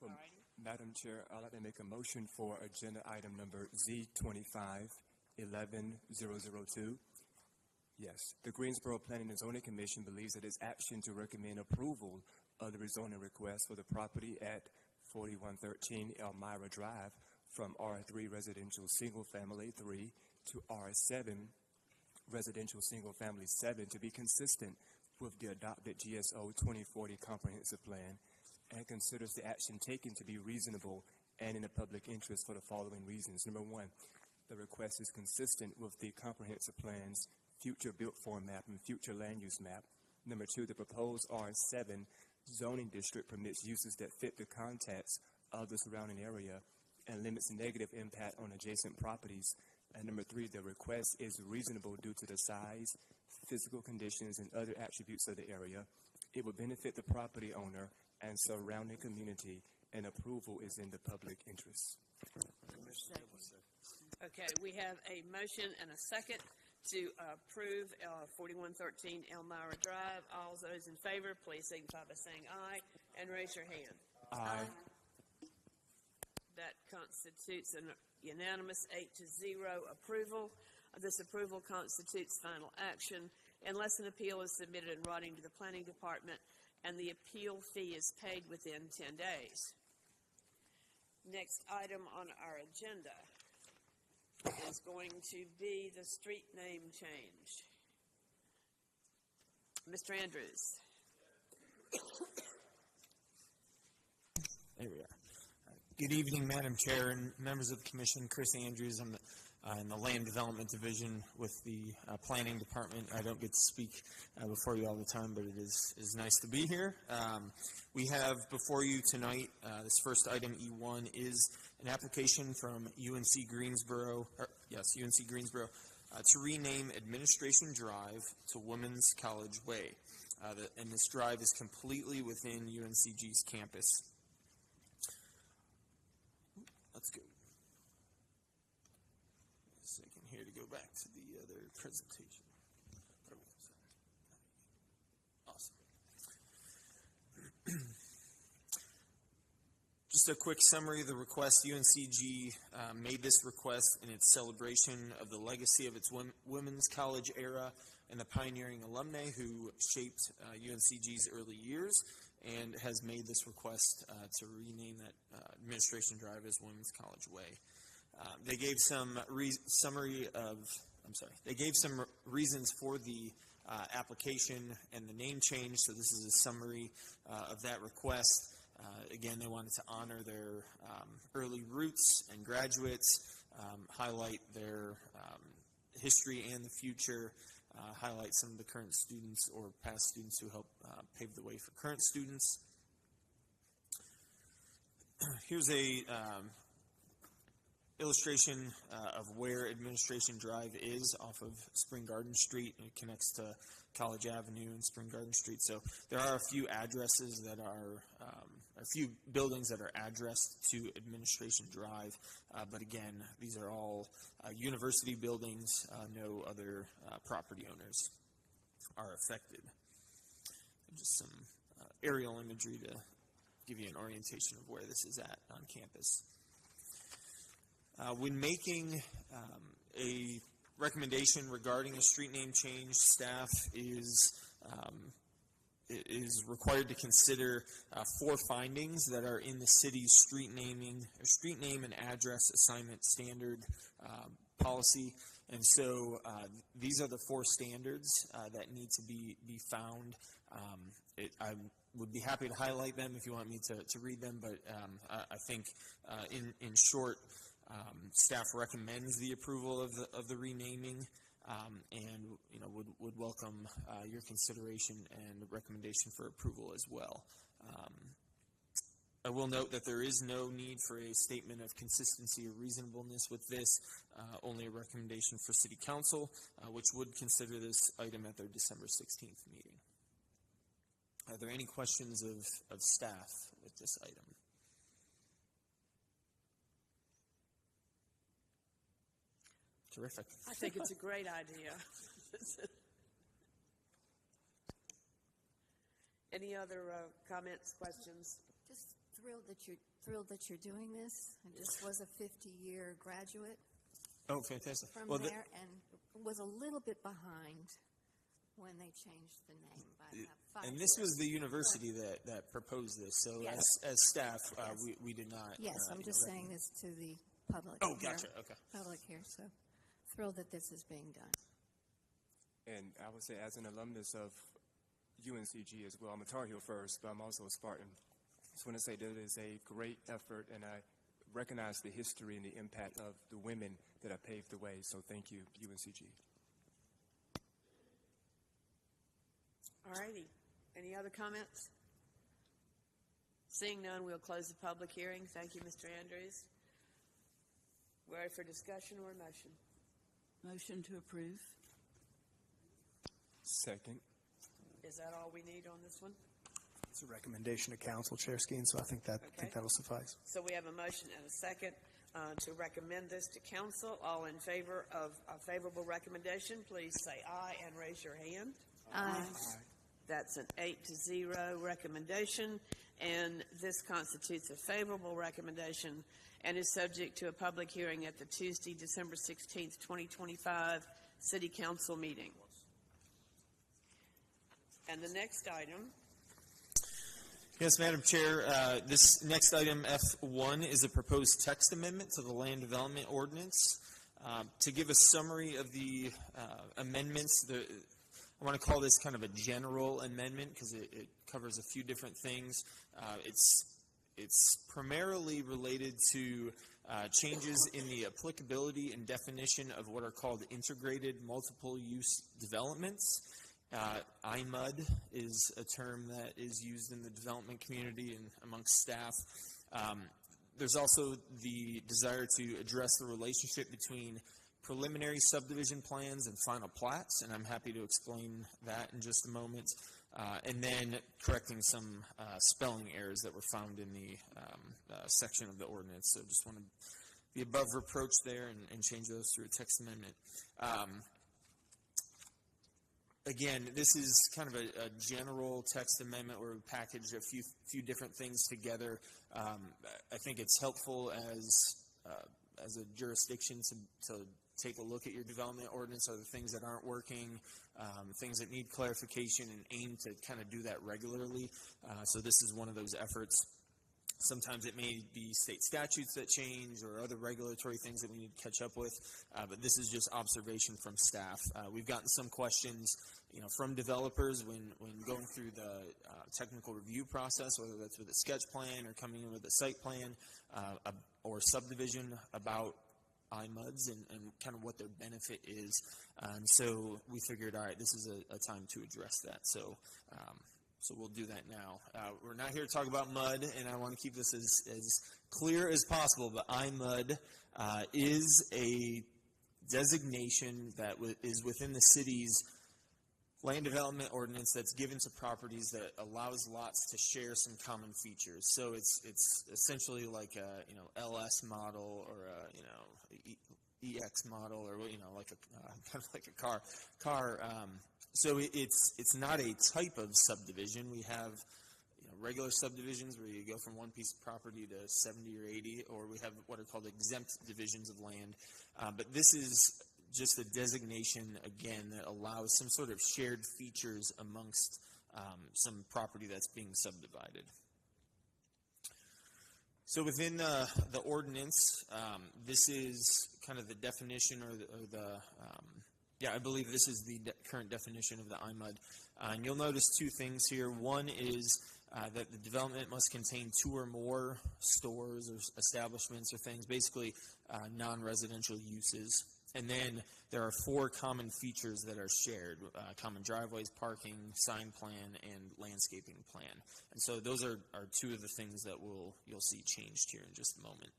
Well, Madam Chair, I'd like to make a motion for agenda item number Z25-11002. Yes, the Greensboro Planning and Zoning Commission believes that its action to recommend approval of the rezoning request for the property at 4113 Elmira Drive from R3 Residential Single Family 3 to R7 Residential Single Family 7 to be consistent with the adopted GSO 2040 Comprehensive Plan, and considers the action taken to be reasonable and in the public interest for the following reasons. Number one, the request is consistent with the comprehensive plan's future built form map and future land use map. Number two, the proposed R7 zoning district permits uses that fit the context of the surrounding area and limits negative impact on adjacent properties. And number three, the request is reasonable due to the size, physical conditions, and other attributes of the area. It will benefit the property owner and surrounding community, and approval is in the public interest. Okay, we have a motion and a second to approve 4113 Elmira Drive. All those in favor, please signify by saying aye and raise your hand. Aye. That constitutes a unanimous 8-0 approval. This approval constitutes final action unless an appeal is submitted in writing to the Planning Department and the appeal fee is paid within 10 days. Next item on our agenda is going to be the street name change. Mr. Andrews. There we are. Good evening, Madam Chair and members of the Commission. Chris Andrews. I'm in the Land Development Division with the Planning Department. I don't get to speak before you all the time, but it is nice to be here. We have before you tonight, this first item, E1, is an application from UNC Greensboro, to rename Administration Drive to Women's College Way. And this drive is completely within UNCG's campus. Let's go. A second here to go back to the other presentation. Awesome. Just a quick summary of the request. UNCG made this request in its celebration of the legacy of its women's college era and the pioneering alumni who shaped UNCG's early years, and has made this request to rename that Administration Drive as Women's College Way. They gave some reasons for the application and the name change. So this is a summary of that request. Again, they wanted to honor their early roots and graduates, highlight their history and the future, highlight some of the current students or past students who helped pave the way for current students. Here's a illustration of where Administration Drive is off of Spring Garden Street, and it connects to College Avenue and Spring Garden Street. So there are a few addresses that are, a few buildings that are addressed to Administration Drive, but again, these are all university buildings. No other property owners are affected. Just some aerial imagery to give you an orientation of where this is at on campus. When making a recommendation regarding a street name change, staff is required to consider 4 findings that are in the city's street name and address assignment standard policy. And so these are the 4 standards that need to be found. I would be happy to highlight them if you want me to read them, but I think in short, staff recommends the approval of the renaming, and would welcome your consideration and recommendation for approval as well. I will note that there is no need for a statement of consistency or reasonableness with this, only a recommendation for City Council, which would consider this item at their December 16th meeting. Are there any questions of staff with this item? Terrific. I think it's a great idea. Any other comments, questions? Just thrilled that you're doing this. I just was a 50-year graduate. Oh, fantastic. From there, and was a little bit behind when they changed the name by about 5 And this years. was the university that proposed this. So Yes. as staff, Yes. we did not. Yes, I'm just saying this to the public. Oh, here. gotcha. Okay. Public here, so thrilled that this is being done. And I would say, as an alumnus of UNCG as well, I'm a Tar Heel first, but I'm also a Spartan. Just want to say that it is a great effort, and I recognize the history and the impact of the women that have paved the way. So thank you, UNCG. All righty. Any other comments? Seeing none, we'll close the public hearing. Thank you, Mr. Andrews. We're ready for discussion or motion? Motion to approve. Second. Is that all we need on this one? It's a recommendation to council, Chair Skeen, so I think that'll suffice. So we have a motion and a second to recommend this to council. All in favor of a favorable recommendation, please say aye and raise your hand. Aye. That's an 8-0 recommendation, and this constitutes a favorable recommendation and is subject to a public hearing at the Tuesday, December 16th, 2025 City Council meeting. And the next item. Yes, Madam Chair, this next item, F1, is a proposed text amendment to the Land Development Ordinance. To give a summary of the amendments, I want to call this kind of a general amendment because it covers a few different things. it's primarily related to changes in the applicability and definition of what are called integrated multiple use developments. IMUD is a term that is used in the development community and amongst staff. There's also the desire to address the relationship between preliminary subdivision plans and final plats, and I'm happy to explain that in just a moment. And then correcting some spelling errors that were found in the section of the ordinance. So just want to be above reproach there and change those through a text amendment. Again, this is kind of a general text amendment where we package a few different things together. I think it's helpful as a jurisdiction to take a look at your development ordinance. Are there things that aren't working, things that need clarification, and aim to kind of do that regularly. So this is one of those efforts. Sometimes it may be state statutes that change or other regulatory things that we need to catch up with, but this is just observation from staff. We've gotten some questions, from developers when going through the technical review process, whether that's with a sketch plan or coming in with a site plan or subdivision, about IMUDs and kind of what their benefit is. And so we figured, all right, this is a time to address that. So we'll do that now. We're not here to talk about MUD, and I want to keep this as clear as possible, but IMUD is a designation that is within the city's land development ordinance that's given to properties that allows lots to share some common features. So it's essentially like a LS model or a EX model, or like a kind of like a car. So it's not a type of subdivision. We have regular subdivisions where you go from one piece of property to 70 or 80, or we have what are called exempt divisions of land. But this is just a designation, again, that allows some sort of shared features amongst some property that's being subdivided. So within the ordinance, this is kind of the definition I believe this is the current definition of the IMUD. And you'll notice two things here. One is that the development must contain two or more stores or establishments or things, basically non-residential uses. And then there are four common features that are shared: common driveways, parking, sign plan, and landscaping plan. And so those are two of the things that you'll see changed here in just a moment.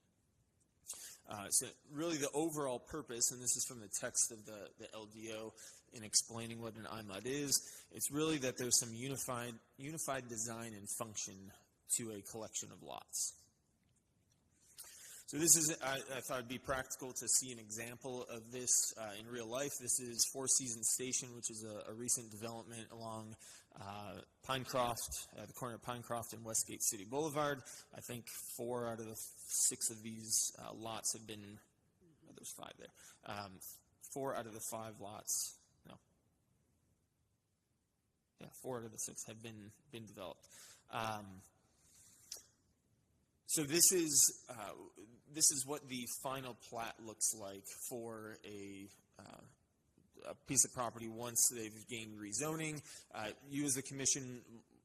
So really the overall purpose, and this is from the text of the LDO in explaining what an IMUD is, it's really that there's some unified design and function to a collection of lots. So this is, I thought it'd be practical to see an example of this in real life. This is Four Seasons Station, which is a recent development along Pinecroft, the corner of Pinecroft and Westgate City Boulevard. I think 4 out of the 6 of these lots have been, there's 5 there. 4 out of the 5 lots, no. Yeah, 4 out of the 6 have been developed. So this is what the final plat looks like for a piece of property once they've gained rezoning. You as a commission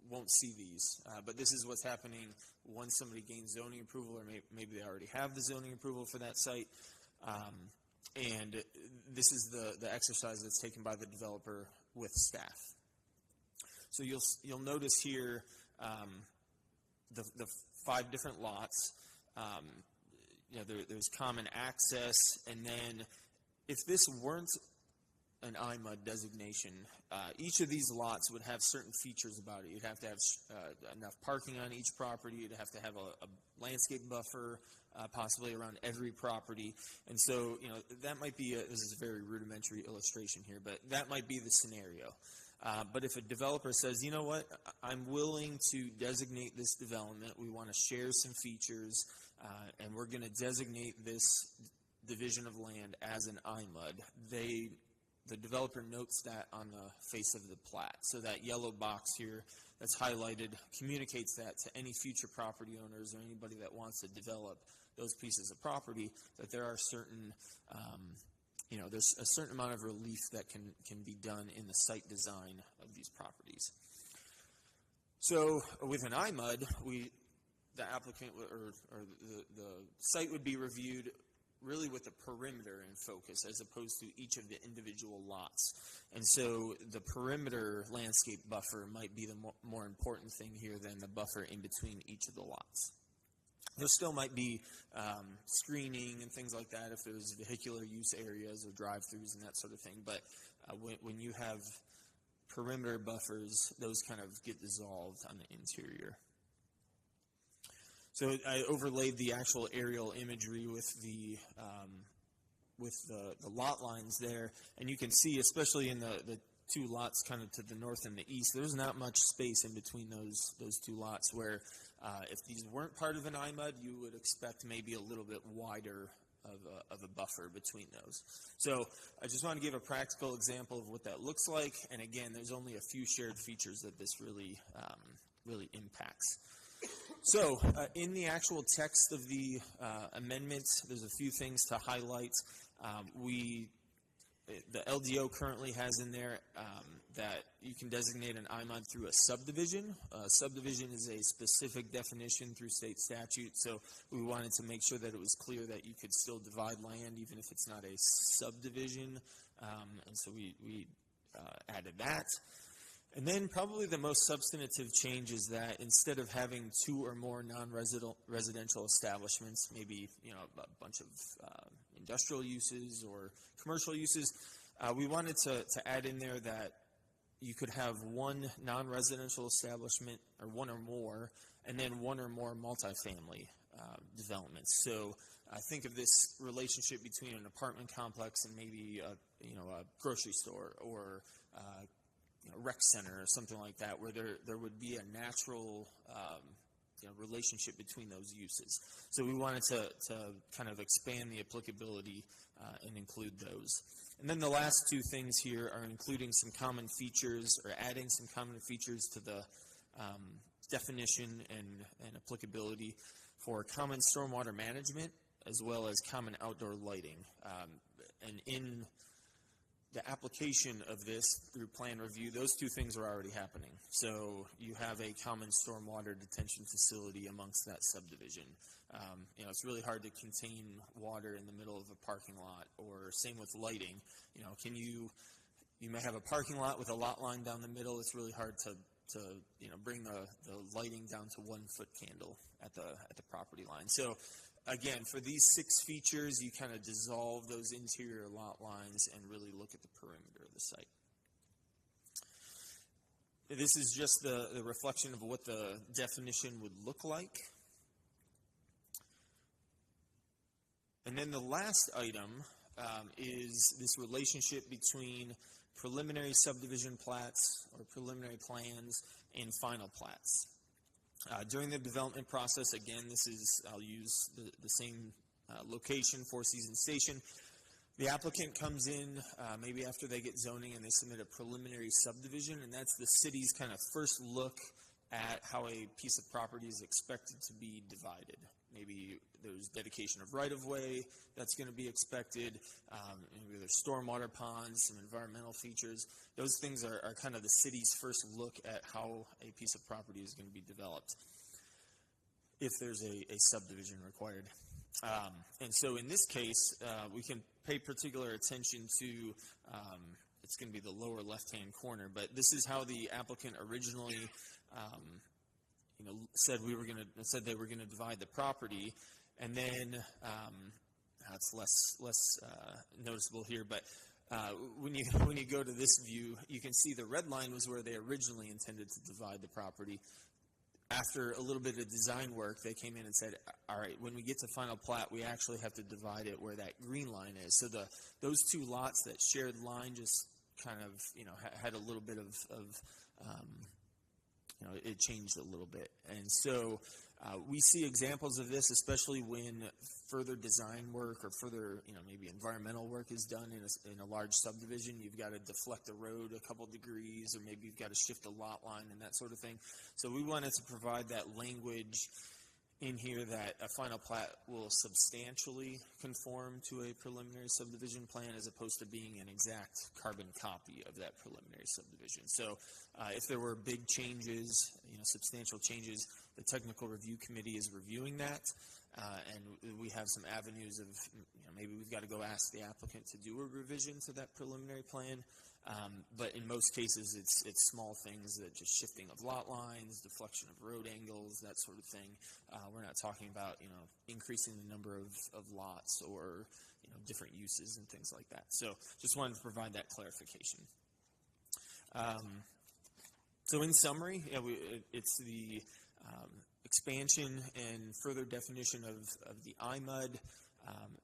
won't see these, but this is what's happening once somebody gains zoning approval, or maybe they already have the zoning approval for that site. And this is the exercise that's taken by the developer with staff. So you'll notice here the 5 different lots. There's common access, and then if this weren't an IMUD designation, each of these lots would have certain features about it. You'd have to have enough parking on each property. You'd have to have a landscape buffer, possibly around every property. And so, that might be this is a very rudimentary illustration here, but that might be the scenario. But if a developer says, you know what, I'm willing to designate this development, we want to share some features, and we're going to designate this division of land as an IMUD, the developer notes that on the face of the plat. So that yellow box here that's highlighted communicates that to any future property owners or anybody that wants to develop those pieces of property, that there are certain there's a certain amount of relief that can be done in the site design of these properties. So with an IMUD, we the applicant or the site would be reviewed really with the perimeter in focus as opposed to each of the individual lots. And so the perimeter landscape buffer might be the more important thing here than the buffer in between each of the lots. There still might be screening and things like that if there's vehicular use areas or drive-throughs and that sort of thing. But when you have perimeter buffers, those kind of get dissolved on the interior. So I overlaid the actual aerial imagery with the lot lines there, and you can see, especially in the two lots kind of to the north and the east, there's not much space in between those two lots where if these weren't part of an IMUD, you would expect maybe a little bit wider of a buffer between those. So I just want to give a practical example of what that looks like, and again, there's only a few shared features that this really impacts. So in the actual text of the amendments, there's a few things to highlight. The LDO currently has in there that you can designate an IMUD through a subdivision. Subdivision is a specific definition through state statute, so we wanted to make sure that it was clear that you could still divide land even if it's not a subdivision, and so we added that. And then probably the most substantive change is that instead of having two or more non-residential establishments, maybe a bunch of industrial uses or commercial uses, we wanted to add in there that you could have one non-residential establishment or one or more, and then one or more multifamily developments. So I think of this relationship between an apartment complex and maybe a grocery store or rec center or something like that, where there would be a natural relationship between those uses. So we wanted to kind of expand the applicability and include those. And then the last two things here are including some common features or adding some common features to the definition and applicability for common stormwater management as well as common outdoor lighting. And in the application of this through plan review, those two things are already happening. So you have a common stormwater detention facility amongst that subdivision. It's really hard to contain water in the middle of a parking lot, or same with lighting. You may have a parking lot with a lot line down the middle. It's really hard to bring the lighting down to 1 foot candle at the property line. So again, for these 6 features, you kind of dissolve those interior lot lines and really look at the perimeter of the site. This is just the reflection of what the definition would look like. And then the last item is this relationship between preliminary subdivision plats or preliminary plans and final plats. During the development process, again, I'll use the same location, Four Seasons Station. The applicant comes in maybe after they get zoning and they submit a preliminary subdivision, and that's the city's kind of first look at how a piece of property is expected to be divided. Maybe there's dedication of right-of-way that's going to be expected. Maybe there's stormwater ponds, some environmental features. Those things are kind of the city's first look at how a piece of property is going to be developed if there's a subdivision required. And so in this case, we can pay particular attention to, it's going to be the lower left-hand corner, but this is how the applicant originally said they were going to divide the property, and then it's less noticeable here, but when you go to this view, you can see the red line was where they originally intended to divide the property. After a little bit of design work, they came in and said, all right, when we get to final plat, we actually have to divide it where that green line is. So those two lots, that shared line, just kind of had a little bit of it changed a little bit. And so we see examples of this, especially when further design work or further, maybe environmental work is done in a large subdivision. You've got to deflect the road a couple degrees, or maybe you've got to shift a lot line and that sort of thing. So we wanted to provide that language in here that a final plat will substantially conform to a preliminary subdivision plan as opposed to being an exact carbon copy of that preliminary subdivision. So if there were big changes, substantial changes, the technical review committee is reviewing that, and we have some avenues of, maybe we've got to go ask the applicant to do a revision to that preliminary plan. But in most cases, it's small things, that just shifting of lot lines, deflection of road angles, that sort of thing. We're not talking about increasing the number of lots or different uses and things like that. So just wanted to provide that clarification. So in summary, it's the expansion and further definition of the IMUD,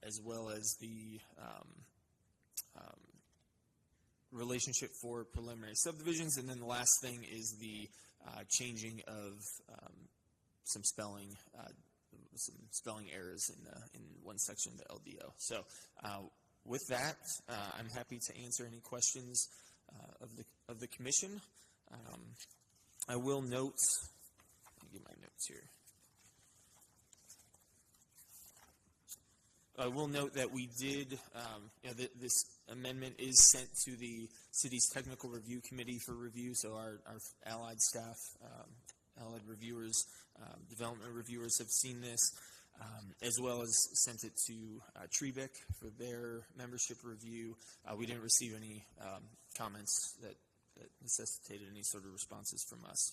as well as the relationship for preliminary subdivisions, and then the last thing is the changing of some spelling errors in one section of the LDO. So with that, I'm happy to answer any questions of the commission. I will note, let me get my notes here. I will note that we did, this amendment is sent to the city's technical review committee for review, so our allied staff, allied reviewers, development reviewers have seen this, as well as sent it to Trebeck for their membership review. We didn't receive any comments that necessitated any sort of responses from us.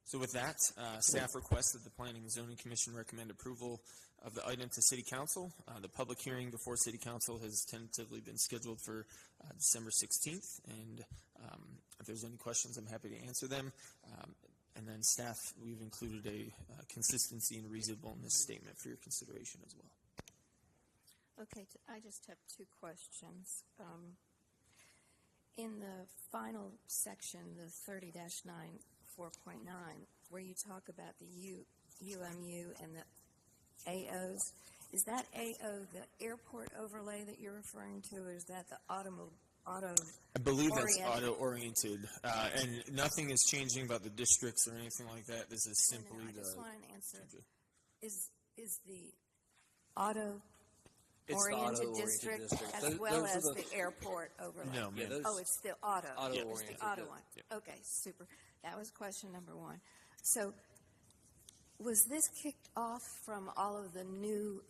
So with that, staff requests that the Planning and Zoning Commission recommend approval of the item to City Council. The public hearing before City Council has tentatively been scheduled for December 16th, and if there's any questions, I'm happy to answer them. And then staff, we've included a consistency and reasonableness statement for your consideration as well. Okay, I just have two questions. In the final section, the 30-9, 4.9, where you talk about the UMU and the AOs, is that AO the airport overlay that you're referring to, or is that the auto? I believe that's auto-oriented, and nothing is changing about the districts or anything like that. This is simply I just the. want an answer. Is the auto-oriented district as well as the airport overlay? No, ma'am. It's the auto. Auto-oriented, It's the auto yeah. one. Okay, super. That was question number one. So was this kicked off from all of the new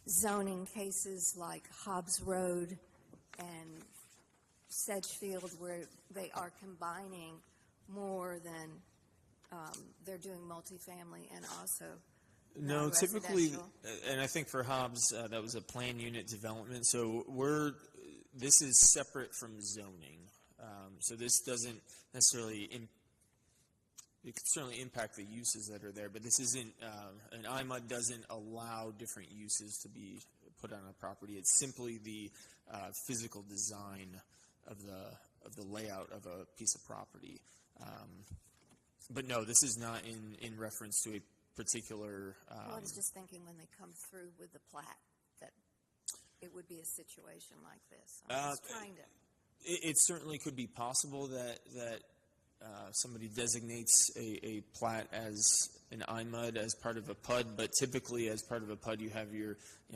zoning cases like Hobbs Road and Sedgefield, where they are combining more than they're doing multifamily and also No, typically, non-residential? and I think for Hobbs, that was a plan unit development. So this is separate from zoning. So this doesn't necessarily, it could certainly impact the uses that are there, but this isn't, an IMUD doesn't allow different uses to be put on a property. It's simply the physical design of the layout of a piece of property. But no, this is not in reference to a particular. Well, I was just thinking when they come through with the plat that it would be a situation like this. I'm just trying to. It certainly could be possible that somebody designates a plat as an IMUD as part of a PUD, but typically as part of a PUD you have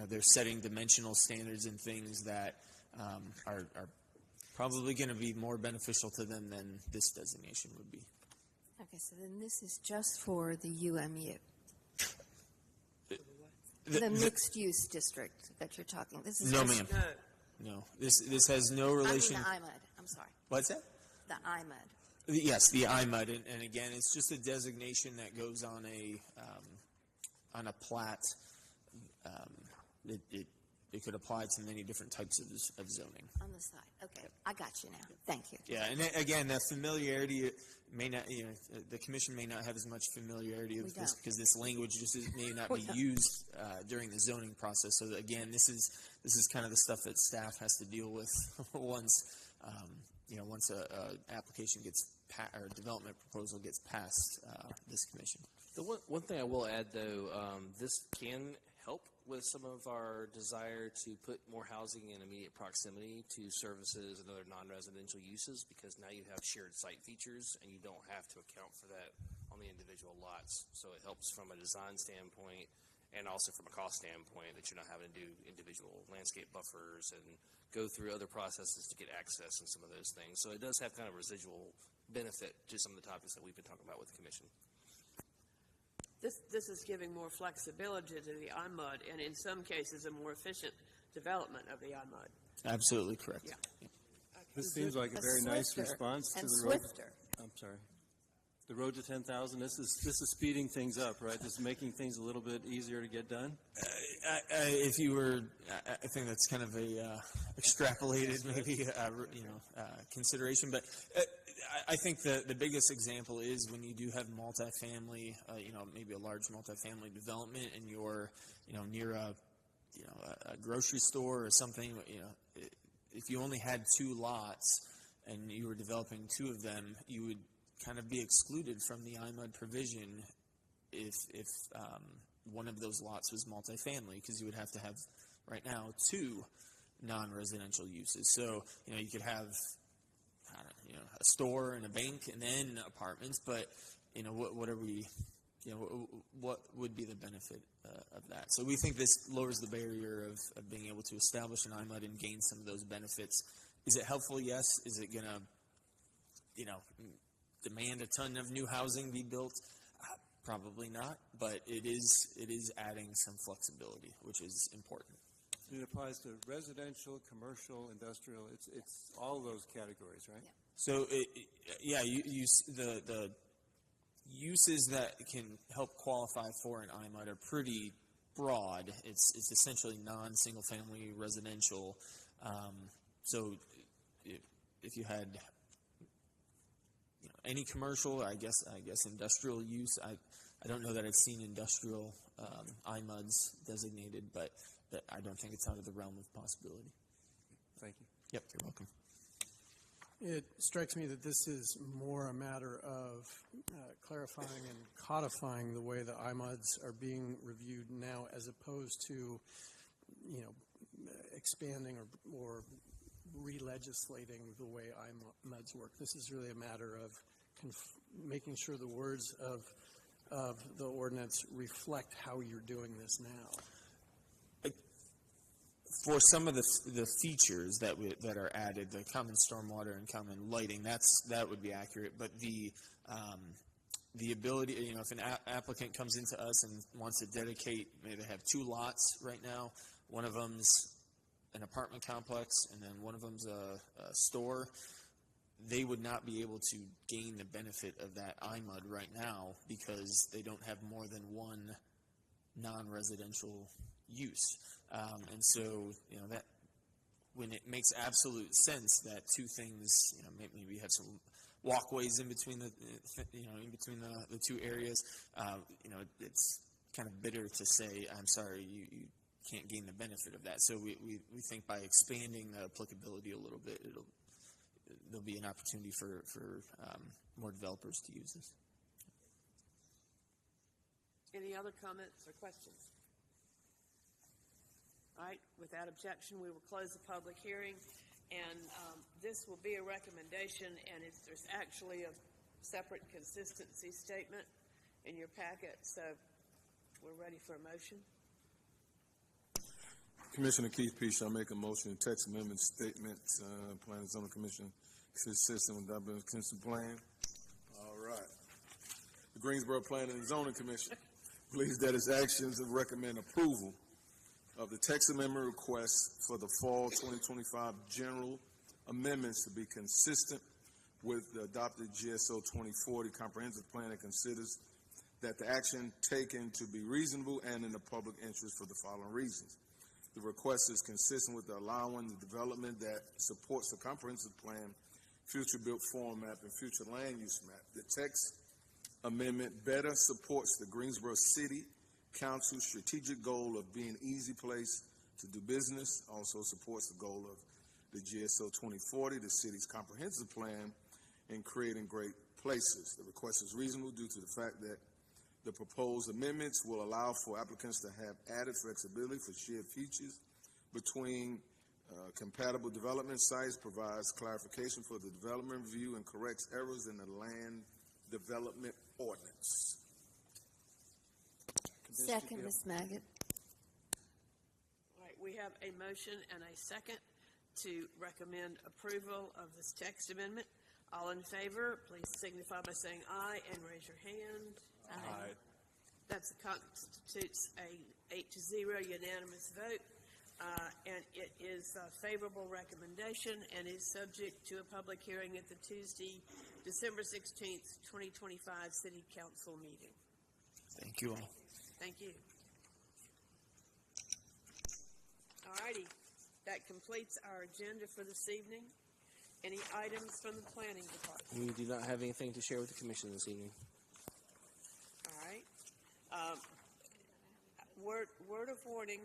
they're setting dimensional standards and things that are probably going to be more beneficial to them than this designation would be. Okay, so then this is just for the UMU. The mixed-use district that you're talking. This is No, just, ma'am. No, this has no relation. I mean the IMUD. I'm sorry. What's that? The IMUD. Yes, the IMUD, and again, it's just a designation that goes on a plat. It could apply to many different types of zoning. On the side. Okay, I got you now. Thank you. Yeah, and again, that familiarity may not, the commission may not have as much familiarity with this because this language just may not be used during the zoning process. So again, this is kind of the stuff that staff has to deal with once a application gets or a development proposal gets past this commission. The one thing I will add, though, this can help with some of our desire to put more housing in immediate proximity to services and other non-residential uses, because now you have shared site features and you don't have to account for that on the individual lots. So it helps from a design standpoint and also from a cost standpoint, that you're not having to do individual landscape buffers and go through other processes to get access and some of those things. So it does have kind of residual benefit to some of the topics that we've been talking about with the commission. This is giving more flexibility to the IMUD, and in some cases, a more efficient development of the IMUD. Absolutely correct. Yeah. This seems like a very nice response to the road. I'm sorry. The road to 10,000. This is speeding things up, right? This is making things a little bit easier to get done. If you were, I think that's kind of a extrapolated, maybe consideration, but. I think the biggest example is when you do have multifamily, maybe a large multifamily development, and you're, near a grocery store or something. If you only had 2 lots and you were developing 2 of them, you would kind of be excluded from the IMUD provision if one of those lots was multifamily, because you would have to have right now 2 non-residential uses. So you could have a store and a bank and then apartments, but what are we, what would be the benefit of that? So we think this lowers the barrier of being able to establish an IMUD and gain some of those benefits. Is it helpful? Yes. Is it going to, demand a ton of new housing be built? Probably not, but it is adding some flexibility, which is important. It applies to residential, commercial, industrial. It's all those categories, right? Yeah. So, the uses that can help qualify for an IMUD are pretty broad. It's essentially non-single family residential. So, if you had any commercial, I guess industrial use. I don't know that I've seen industrial IMUDs designated, but I don't think it's out of the realm of possibility. Thank you. Yep, you're welcome. It strikes me that this is more a matter of clarifying and codifying the way the IMUDs are being reviewed now, as opposed to, expanding or re-legislating the way IMUDs work. This is really a matter of making sure the words of the ordinance reflect how you're doing this now. For some of the features that are added, the common stormwater and common lighting, that would be accurate. But the ability, if an applicant comes into us and wants to dedicate, maybe they have 2 lots right now. One of them's an apartment complex, and then one of them's a store. They would not be able to gain the benefit of that IMUD right now because they don't have more than 1 non-residential use. And so, that when it makes absolute sense that 2 things, maybe you have some walkways in between the 2 areas, it's kind of bitter to say, I'm sorry, you can't gain the benefit of that. So we think by expanding the applicability a little bit, there'll be an opportunity for more developers to use this. Any other comments or questions? All right, without objection, we will close the public hearing, and this will be a recommendation, and there's actually a separate consistency statement in your packet, so we're ready for a motion. Commissioner Keith P. shall make a motion, text amendment statement, Plan and Zoning Commission consistent with Dublin Consistent Plan. All right. The Greensboro Planning and Zoning Commission believes that its actions recommend approval of the text amendment request for the fall 2025 general amendments to be consistent with the adopted GSO 2040 comprehensive plan, and considers that the action taken to be reasonable and in the public interest for the following reasons. The request is consistent with the allowing the development that supports the comprehensive plan, future built form map, and future land use map. The text amendment better supports the Greensboro City Council's strategic goal of being an easy place to do business, also supports the goal of the GSO 2040, the city's comprehensive plan, in creating great places. The request is reasonable due to the fact that The proposed amendments will allow for applicants to have added flexibility for shared features between compatible development sites, provides clarification for the development review, and corrects errors in the land development ordinance. Second, Ms. Maggot. All right, we have a motion and a second to recommend approval of this text amendment. All in favor, please signify by saying aye and raise your hand. Aye. That constitutes a 8-0 unanimous vote, and it is a favorable recommendation and is subject to a public hearing at the Tuesday, December 16th, 2025 City Council meeting. Thank you all. Thank you. All righty, that completes our agenda for this evening. Any items from the planning department? We do not have anything to share with the commission this evening. All right. Word of warning,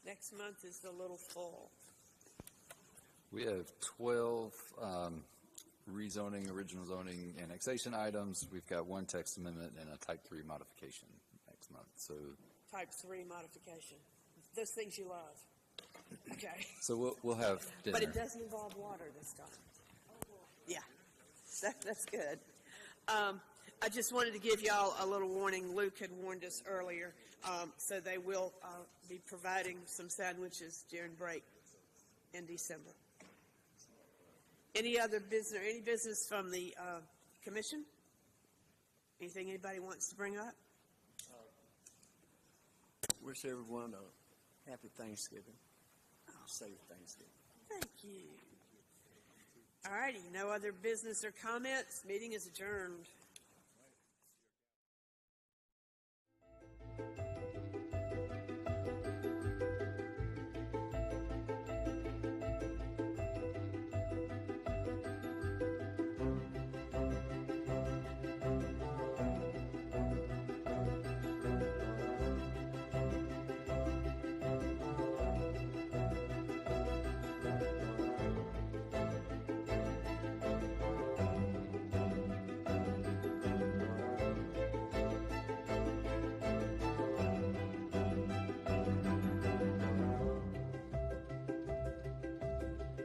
next month is a little full. We have 12 rezoning, original zoning, annexation items. We've got one text amendment and a type 3 modification next month. So Type 3 modification. Those things you love. Okay. So we'll have dinner. But it doesn't involve water this time. Yeah, that's good. I just wanted to give y'all a little warning. Luke had warned us earlier, so they will be providing some sandwiches during break in December. Any other business, or any business from the commission? Anything anybody wants to bring up? Wish everyone a happy Thanksgiving. Safe Thanksgiving. Thank you. All righty, no other business or comments. Meeting is adjourned.